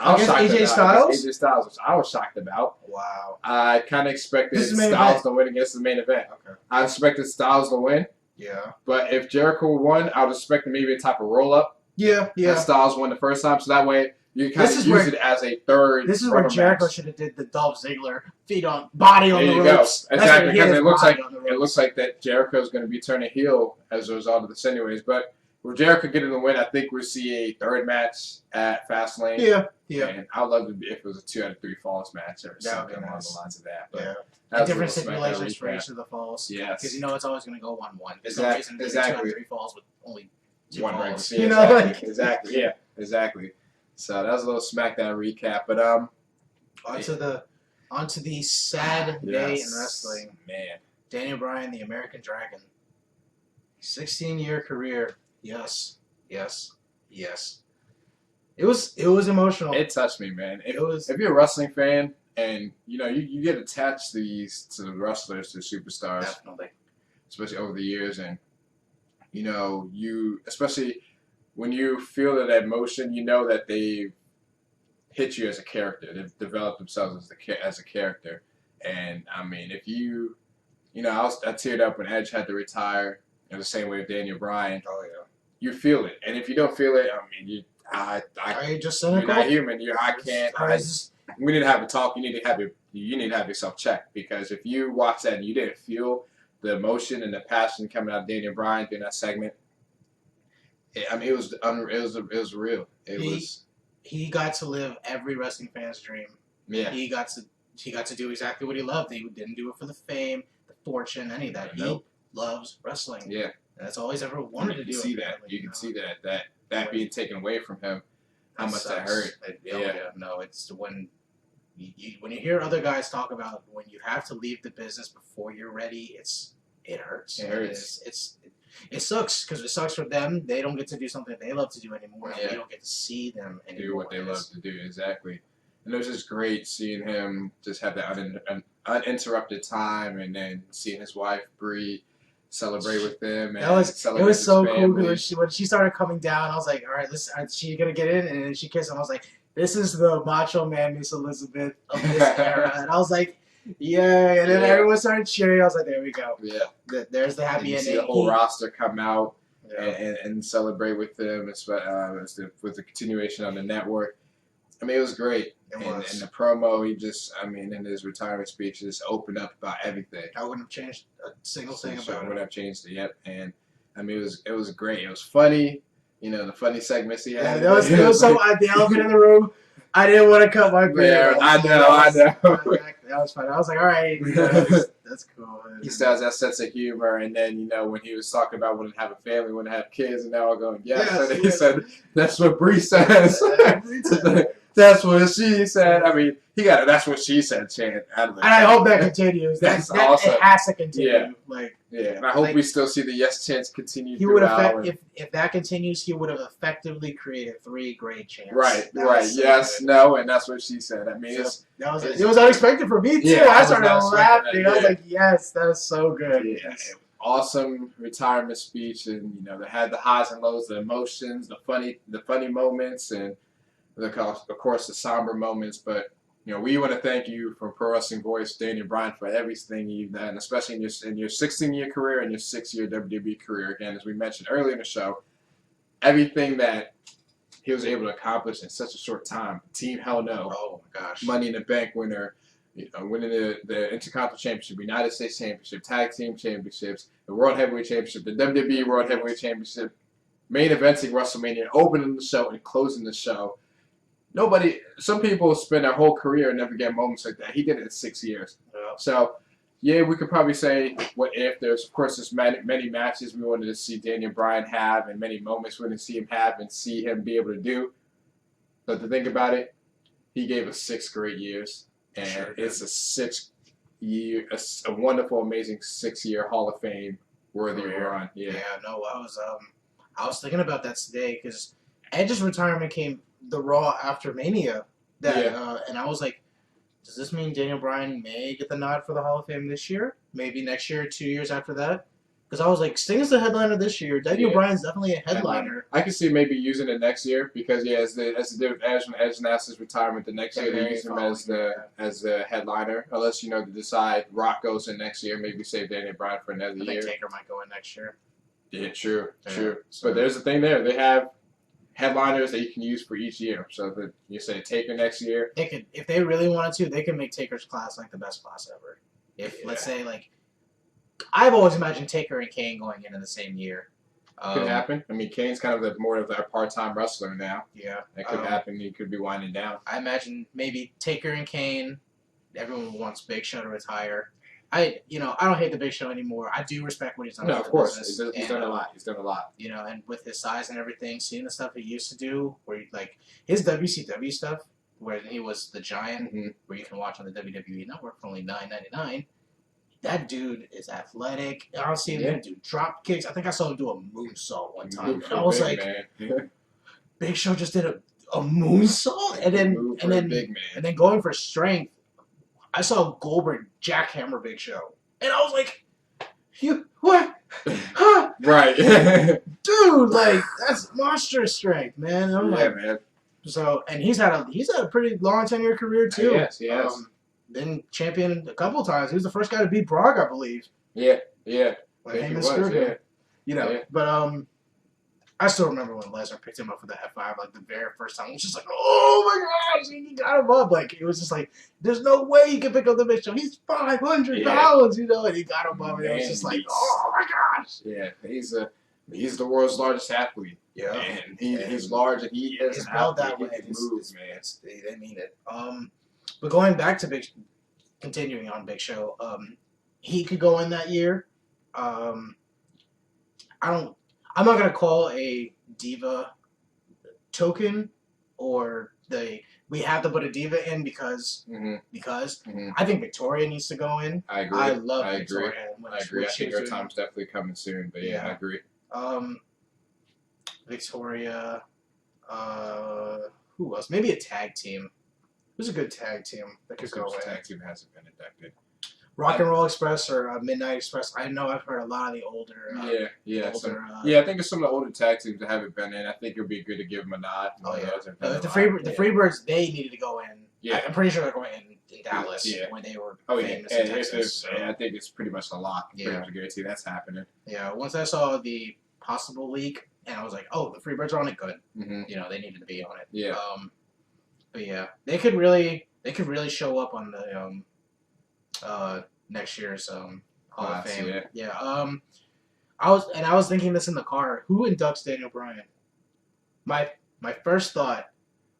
Against AJ Styles? AJ Styles, which I was shocked about. Wow. I kind of expected Styles to win against the main event. Okay. I expected Styles to win. Yeah. But if Jericho won, I would expect maybe a type of roll-up. Yeah. And Styles won the first time, so that way you kind of use it as a third. This is where Jericho should have did the Dolph Ziggler body on the ropes. Go. Exactly, because it looks like that Jericho's going to be turning heel as a result of this, anyways. But with Jericho getting the win, I think we'll see a third match at Fastlane. Yeah. And I'd love to if it was a 2 out of 3 falls match or something along the lines of that. But different stipulations for each of the falls. Yes. Because it's always going to go 1-1. There's no reason to do 2 out of 3 falls with only 2 falls. Exactly. Yeah. Exactly. So that was a little SmackDown recap, but onto the sad day in wrestling. Man, Daniel Bryan, the American Dragon, 16-year career. Yes. It was emotional. It touched me, man. It was If you're a wrestling fan and you get attached to the wrestlers, to superstars, definitely. especially over the years, and you especially when you feel that emotion, you know that they hit you as a character. They've developed themselves as a character, and I mean, if I teared up when Edge had to retire. In the same way with Daniel Bryan, Oh yeah. you feel it, and if you don't feel it, I mean, Are you just you're cynical? not human. I can't. Just, We need to have a talk. You need to have yourself checked, because if you watch that and you didn't feel the emotion and the passion coming out of Daniel Bryan during that segment, it was real. he got to live every wrestling fan's dream. Yeah. He got to do exactly what he loved. He didn't do it for the fame, the fortune, any of that. Nope. He loves wrestling. Yeah. And that's all he's ever wanted to do. You can see that being taken away from him, how much that hurt. Yeah. No, it's when when you hear other guys talk about when you have to leave the business before you're ready, it hurts. It hurts. It sucks because it sucks for them. They don't get to do something they love to do anymore. Yeah. And we don't get to see them anymore. Do what they love to do, exactly. And it was just great seeing him just have that uninterrupted time, and then seeing his wife Brie celebrate with them. And It was so cool family. because when she started coming down, I was like, all right, is she gonna get in? And then she kissed him. I was like, this is the Macho Man Miss Elizabeth of this era. And I was like, yeah. And then everyone started cheering. I was like, there we go. Yeah. There's the And happy you ending. see the whole roster come out Yeah. and celebrate with them, with the continuation on the network. I mean, it was great. It And was. the promo, in his retirement speech, just opened up about everything. I wouldn't have changed a single thing I about would it. have changed it. Yep. And I mean, it was great. It was funny. The funny segments he Yeah, had. that was so the elephant in the room. I didn't want to cut my beard. Yeah, I know. That was fun. I was like, all right, that's cool. He still has that sense of humor, and then when he was talking about wanting to have a family, wanting to have kids, and now we're going, yes. Yes, And he yes. said, "That's what Bree says." That's what she said. I mean, he got a "That's what she said" chant out of it. And I hope that continues. That's that awesome. It has to continue. Yeah. Like, Yeah, and I hope Like- we still see the yes chants continue he would throughout. have, if that continues, he would have effectively created 3 great chants. Right, That right, was so yes, good. no, and that's what she said. I mean, So, it's it was unexpected for me too. Yeah, I I was started not expecting laughing. that, I was yeah. like, yes, that is so good. yeah, awesome retirement speech, and they had the highs and lows, the emotions, the funny moments, and of course the somber moments. But we want to thank you from Pro Wrestling Voice, Daniel Bryan, for everything you've done, especially in your 16-year career and your 6-year WWE career. Again, as we mentioned earlier in the show, everything that he was able to accomplish in such a short time. Team Hell No, Oh my gosh. Money in the Bank winner, winning the Intercontinental Championship, United States Championship, Tag Team Championships, the World Heavyweight Championship, the WWE World Heavyweight Championship, main eventing WrestleMania, opening the show and closing the show. Some people spend their whole career and never get moments like that. He did it in 6 years. Yeah. So, yeah, we could probably say what if. There's many matches we wanted to see Daniel Bryan have, and many moments we wanted to see him have and see him be able to do. But to think about it, he gave us 6 great years, and Sure did. it's a wonderful, amazing 6-year Hall of Fame worthy Career. run. Yeah. No, I was thinking about that today because Edge's retirement came the Raw after Mania. And I was like, does this mean Daniel Bryan may get the nod for the Hall of Fame this year? Maybe next year, 2 years after that? Because I was like, Sting is the headliner this year. Daniel Yeah. Bryan's definitely a headliner. I can see maybe using it next year because as they did with Edge when Edge announced his retirement the next year, they use him as the headliner. Unless they decide Rock goes in next year, maybe save Daniel Bryan for another I year. think Taker might go in next year. Yeah, true. So- But there's the thing there. They have headliners that you can use for each year. So if you say Taker next year, They could, if they really wanted to, they could make Taker's class like the best class ever. If Yeah. let's say I've always imagined Taker and Kane going in the same year. could happen. I mean, Kane's kind of more of a part-time wrestler now. Yeah, That could happen. He could be winding down. I imagine maybe Taker and Kane. Everyone wants Big Show to retire. I don't hate the Big Show anymore. I do respect what he's done. No, with of the course. business. He's done a lot. He's done a lot. And with his size and everything, seeing the stuff he used to do, where his WCW stuff, where he was the Giant, Mhm. where you can watch on the WWE Network for only $9.99. That dude is athletic. I'll see him do drop kicks. I think I saw him do a moonsault one time. Look And I was so like, big, man. Big Show just did a moonsault, and Move for and a then big man. and then going for strength. I saw Goldberg jackhammer Big Show, and I was like, "You what? Huh? Right. Dude, like that's monstrous strength, man." And I'm yeah, like, man. so, and he's had a pretty long tenure career too. Yes, he has. Been champion a couple of times. He was the first guy to beat Brock, I believe. Yeah. Like think him he and was, Sturgill. yeah. You know, Yeah. but I still remember when Lesnar picked him up for the F5 like the very first time. It was just like, oh my gosh, he got him up. Like it was just like, there's no way he can pick up the Big Show. He's 500 pounds, you know, and he got him up, and it was just like, oh my gosh. Yeah, he's the world's largest athlete. Yeah, and he's large, and he is he's an built athlete. that way. He can move, man. They mean it. But going back to continuing on Big Show, he could go in that year. I'm not gonna call a diva token or we have to put a diva in because I think Victoria needs to go in. I agree. I love I Victoria. agree. I agree. I think her time's definitely coming soon. But yeah, I agree. Victoria. Who else? Maybe a tag team. Who's a good tag team that could go in? Tag team hasn't been inducted. Rock and Roll Express or Midnight Express. I know I've heard a lot of the older. I think it's some of the older tag teams that haven't been in. I think it would be good to give them a nod. The Freebirds, they needed to go in. Yeah, I'm pretty sure they're going in Dallas when they were famous in Texas. I think it's pretty much a lock. Yeah, I guarantee that's happening. Yeah, once I saw the possible leak, and I was like, oh, the Freebirds are on it. Good. You know, they needed to be on it. Yeah. But yeah, they could really show up on the next year's Hall of Fame. Yeah. I was thinking this in the car. Who inducts Daniel Bryan? My first thought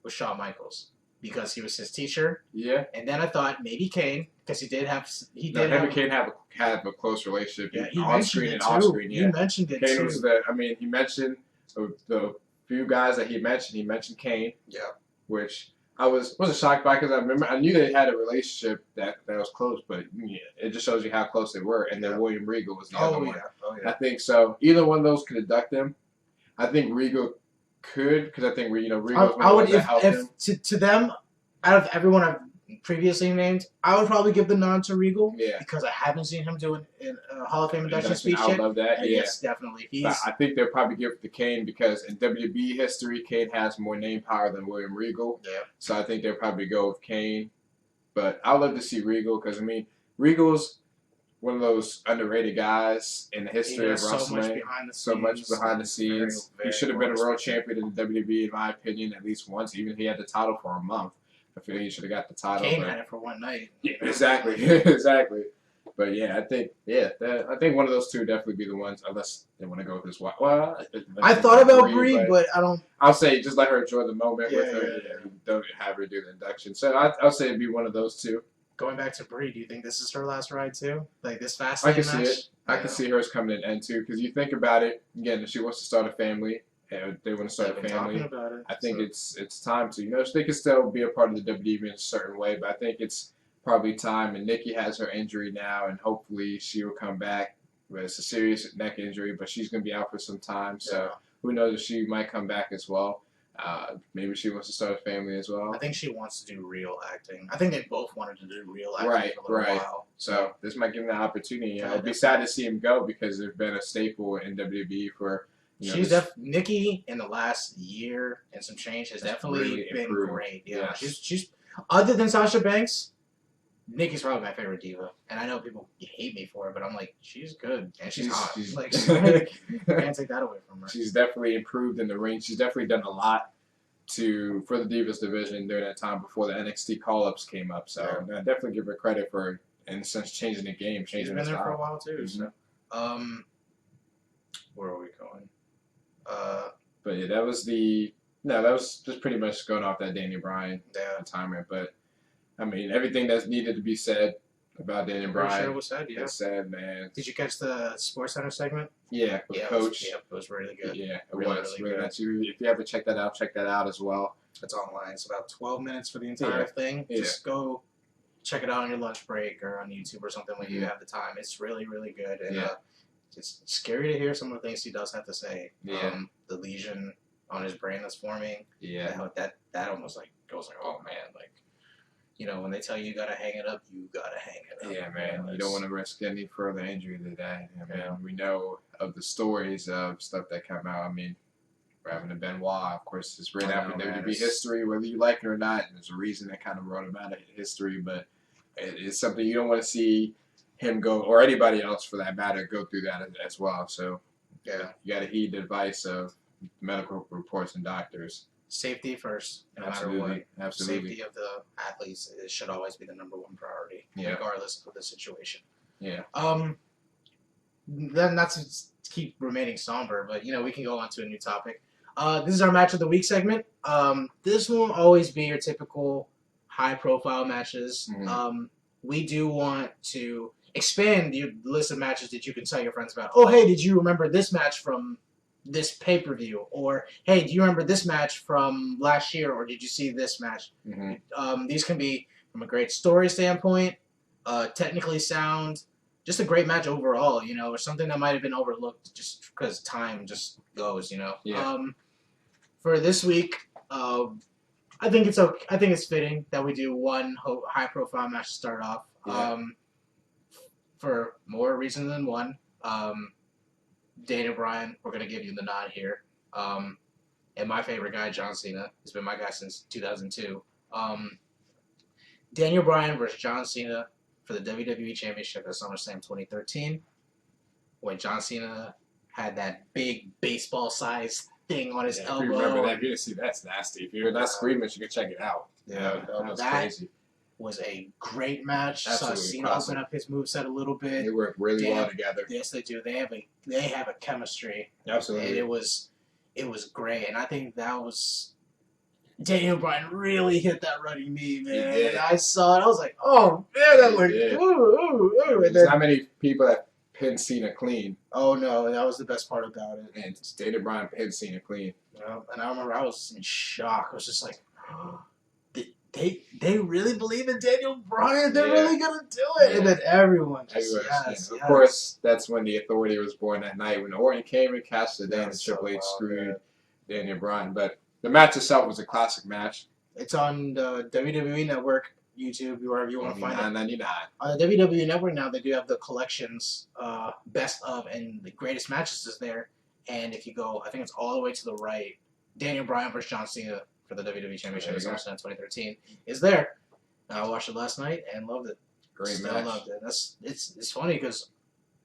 was Shawn Michaels because he was his teacher. Yeah. And then I thought maybe Kane because he did have him and Kane have a close relationship. Yeah, he on screen and off screen. Yeah. He mentioned it Kane too. he mentioned the few guys that he mentioned. He mentioned Kane. Yeah. Which I wasn't shocked by because I knew they had a relationship that was close, but yeah, it just shows you how close they were. And then William Regal was the other one. Oh, yeah. I think so. Either one of those could induct them. I think Regal could because I think Regal's I would if to them out of everyone I've previously named, I would probably give the nod to Regal. Yeah. Because I haven't seen him do a Hall of Fame induction speech I yet. love that. And yeah. Yes, definitely. But I think they'll probably give it to Kane because in WWE history, Kane has more name power than William Regal. Yeah. So I think they'll probably go with Kane. But I'd love to see Regal because, Regal's one of those underrated guys in the history of wrestling. So much behind the scenes. He should have been a world champion in the WWE, in my opinion, at least once. Even if he had the title for a month. I feel he should have got the title. Kane had it for one night. Yeah, exactly. Exactly. But yeah, I think one of those two would definitely be the ones, unless they want to go with his wife. Well, I thought about Brie, but I don't. I'll say just let her enjoy the moment with her. Yeah. Don't have her do the induction. So I'll say it'd be one of those two. Going back to Brie, do you think this is her last ride too? Like this fast? I can see it. I can see hers coming in end too, because you think about it again. If she wants to start a family, and they want to start a family. About it, I think it's time to. They can still be a part of the WWE in a certain way, but I think it's probably time. And Nikki has her injury now, and hopefully she will come back. But it's a serious neck injury, but she's going to be out for some time. So who knows if she might come back as well. Maybe she wants to start a family as well. I think she wants to do real acting. I think they both wanted to do real acting for a little while. So this might give them an opportunity. It'd be sad to see him go because they've been a staple in WWE for. Nikki in the last year and some change has definitely really been improved. Great. Yeah, yes. She's other than Sasha Banks, Nikki's probably my favorite diva, and I know people hate me for it, but I'm like, she's good and she's hot. Can't take that away from her. She's definitely improved in the ring. She's definitely done a lot for the Divas division during that time before the NXT call-ups came up. So I definitely give her credit for, in a sense, changing the game. She's been there for a while too. Mm-hmm. So, where are we going? But yeah, that was just pretty much going off that Daniel Bryan timer. But everything that's needed to be said about Daniel Bryan. Sure was said, yeah. It's said, man. Did you catch the Sports Center segment? Yeah, with Coach. It was really good. Yeah, it was really good. If you haven't checked that out as well. It's online. It's about 12 minutes for the entire thing. Yeah. Just go check it out on your lunch break or on YouTube or something when you have the time. It's really, really good. And it's scary to hear some of the things he does have to say. Yeah. The Legion on his brain that's forming. Yeah. That almost like goes like, oh man, like, you know, when they tell you gotta hang it up, you gotta hang it up. Yeah, man. You don't want to risk any further injury to that. I mean, Yeah. we know of the stories of stuff that come out. I mean, what happened to Benoit, of course, it's written I out in know, man, WWE history, whether you like it or not. There's a reason that kind of wrote him out of history, but it's something you don't want to see him go, or anybody else for that matter, go through that as well. So, Yeah. you got to heed the advice of medical reports and doctors. Safety first, no Absolutely. matter what. Absolutely. Safety of the athletes should always be the number one priority, Yeah. regardless of the situation. Yeah. Then not to keep remaining somber, but you know we can go on to a new topic. This is our match of the week segment. This won't always be your typical high-profile matches. Mhm. We do want to expand your list of matches that you can tell your friends about. Oh, hey, did you remember this match from this pay-per-view? Or hey, do you remember this match from last year? Or did you see this match? Mm-hmm. These can be from a great story standpoint, technically sound, just a great match overall, you know, or something that might have been overlooked just because time just goes, you know. Yeah. For this week, I think it's okay. I think it's fitting that we do one high-profile match to start off. Yeah. For more reason than one. Daniel Bryan, we're gonna give you the nod here. And my favorite guy, John Cena, has been my guy since 2002. Daniel Bryan versus John Cena for the WWE Championship at SummerSlam 2013, when John Cena had that big baseball-sized thing on his elbow. If you remember that, if you didn't see that's nasty. If you're not screaming, you can check it out. Yeah, that was that crazy. Was a great match. Absolutely Saw Cena awesome. open up his moveset a little bit. They work really well together. Yes, they do. They have a chemistry. Absolutely. And it was great. And I think that was Daniel Bryan really hit that running knee, man. He did. And I saw it. I was like, oh man, that looked ooh. And There's not many people that pin Cena clean. Oh no, that was the best part about it. And Daniel Bryan pinned Cena clean. Yeah, and I remember I was in shock. I was just like, They really believe in Daniel Bryan. They're really gonna do it, Yeah. and then everyone just yes. Of course, that's when the Authority was born that night. When Orton came and cashed it in, and Triple H screwed Daniel Bryan. But the match itself was a classic match. It's on the WWE Network, YouTube, wherever you want to find it. $9.99. On the WWE Network now, they do have the collections, best of and the greatest matches is there. And if you go, I think it's all the way to the right. Daniel Bryan versus John Cena for the WWE Championship in SummerSlam 2013 is there. I watched it last night and loved it. Great Still match. loved it. It's funny because,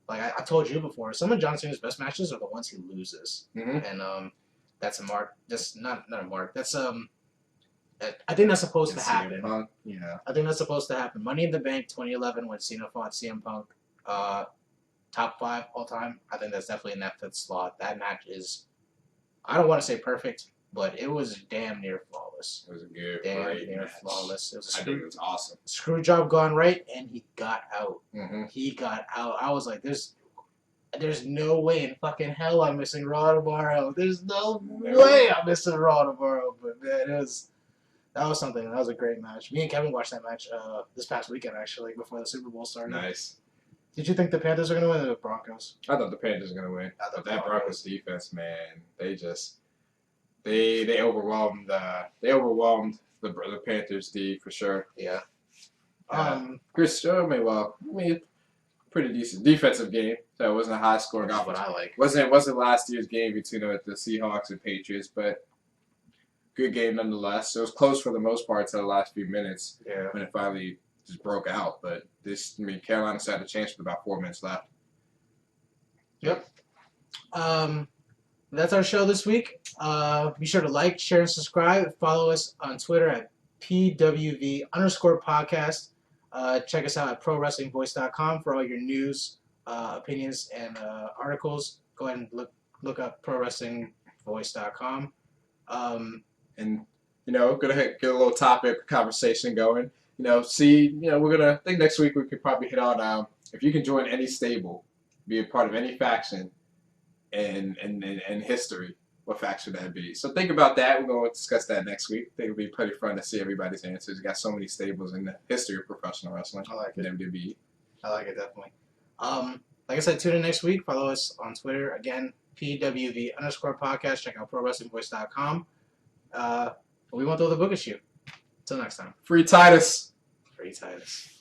like I told you before, some of John Cena's best matches are the ones he loses, and that's a mark. That's not a mark. That's I think that's supposed to happen. Punk, yeah. I think that's supposed to happen. Money in the Bank 2011 when Cena fought CM Punk, top 5 all time. I think that's definitely in that 5th slot. That match is, I don't want to say perfect, but it was damn near flawless. It was a good, damn near flawless. It was I think it was awesome. Screw job gone right, and he got out. Mm-hmm. He got out. I was like, there's no way in fucking hell I'm missing Raw tomorrow. There's no way I'm missing Raw tomorrow. But man, that was something. That was a great match. Me and Kevin watched that match this past weekend, actually, before the Super Bowl started. Nice. Did you think the Panthers were going to win or the Broncos? I thought the Panthers were going to win. But that Broncos defense, man, they overwhelmed the Panthers D for sure. Yeah. Chris Sherman, pretty decent defensive game. So it wasn't a high scoring. That's what I like. Wasn't last year's game between the Seahawks and Patriots, but good game nonetheless. It was close for the most part to the last few minutes when it finally just broke out. But Carolina still had a chance with about 4 minutes left. Yep. That's our show this week. Be sure to like, share, and subscribe. Follow us on Twitter at PWV_podcast. Check us out at ProWrestlingVoice.com for all your news, opinions, and articles. Go ahead and look up ProWrestlingVoice.com. And gonna get a little topic conversation going. We're gonna, I think next week we could probably hit on if you can join any stable, be a part of any faction in history, what faction that'd be. So think about that. We're gonna discuss that next week. I think it'll be pretty fun to see everybody's answers. You got so many stables in the history of professional wrestling. I like it. WWE. I like it definitely. Like I said, tune in next week. Follow us on Twitter again, PWV_podcast. Check out ProWrestlingVoice.com. We went through the book issue. Until next time. Free Titus. Free Titus.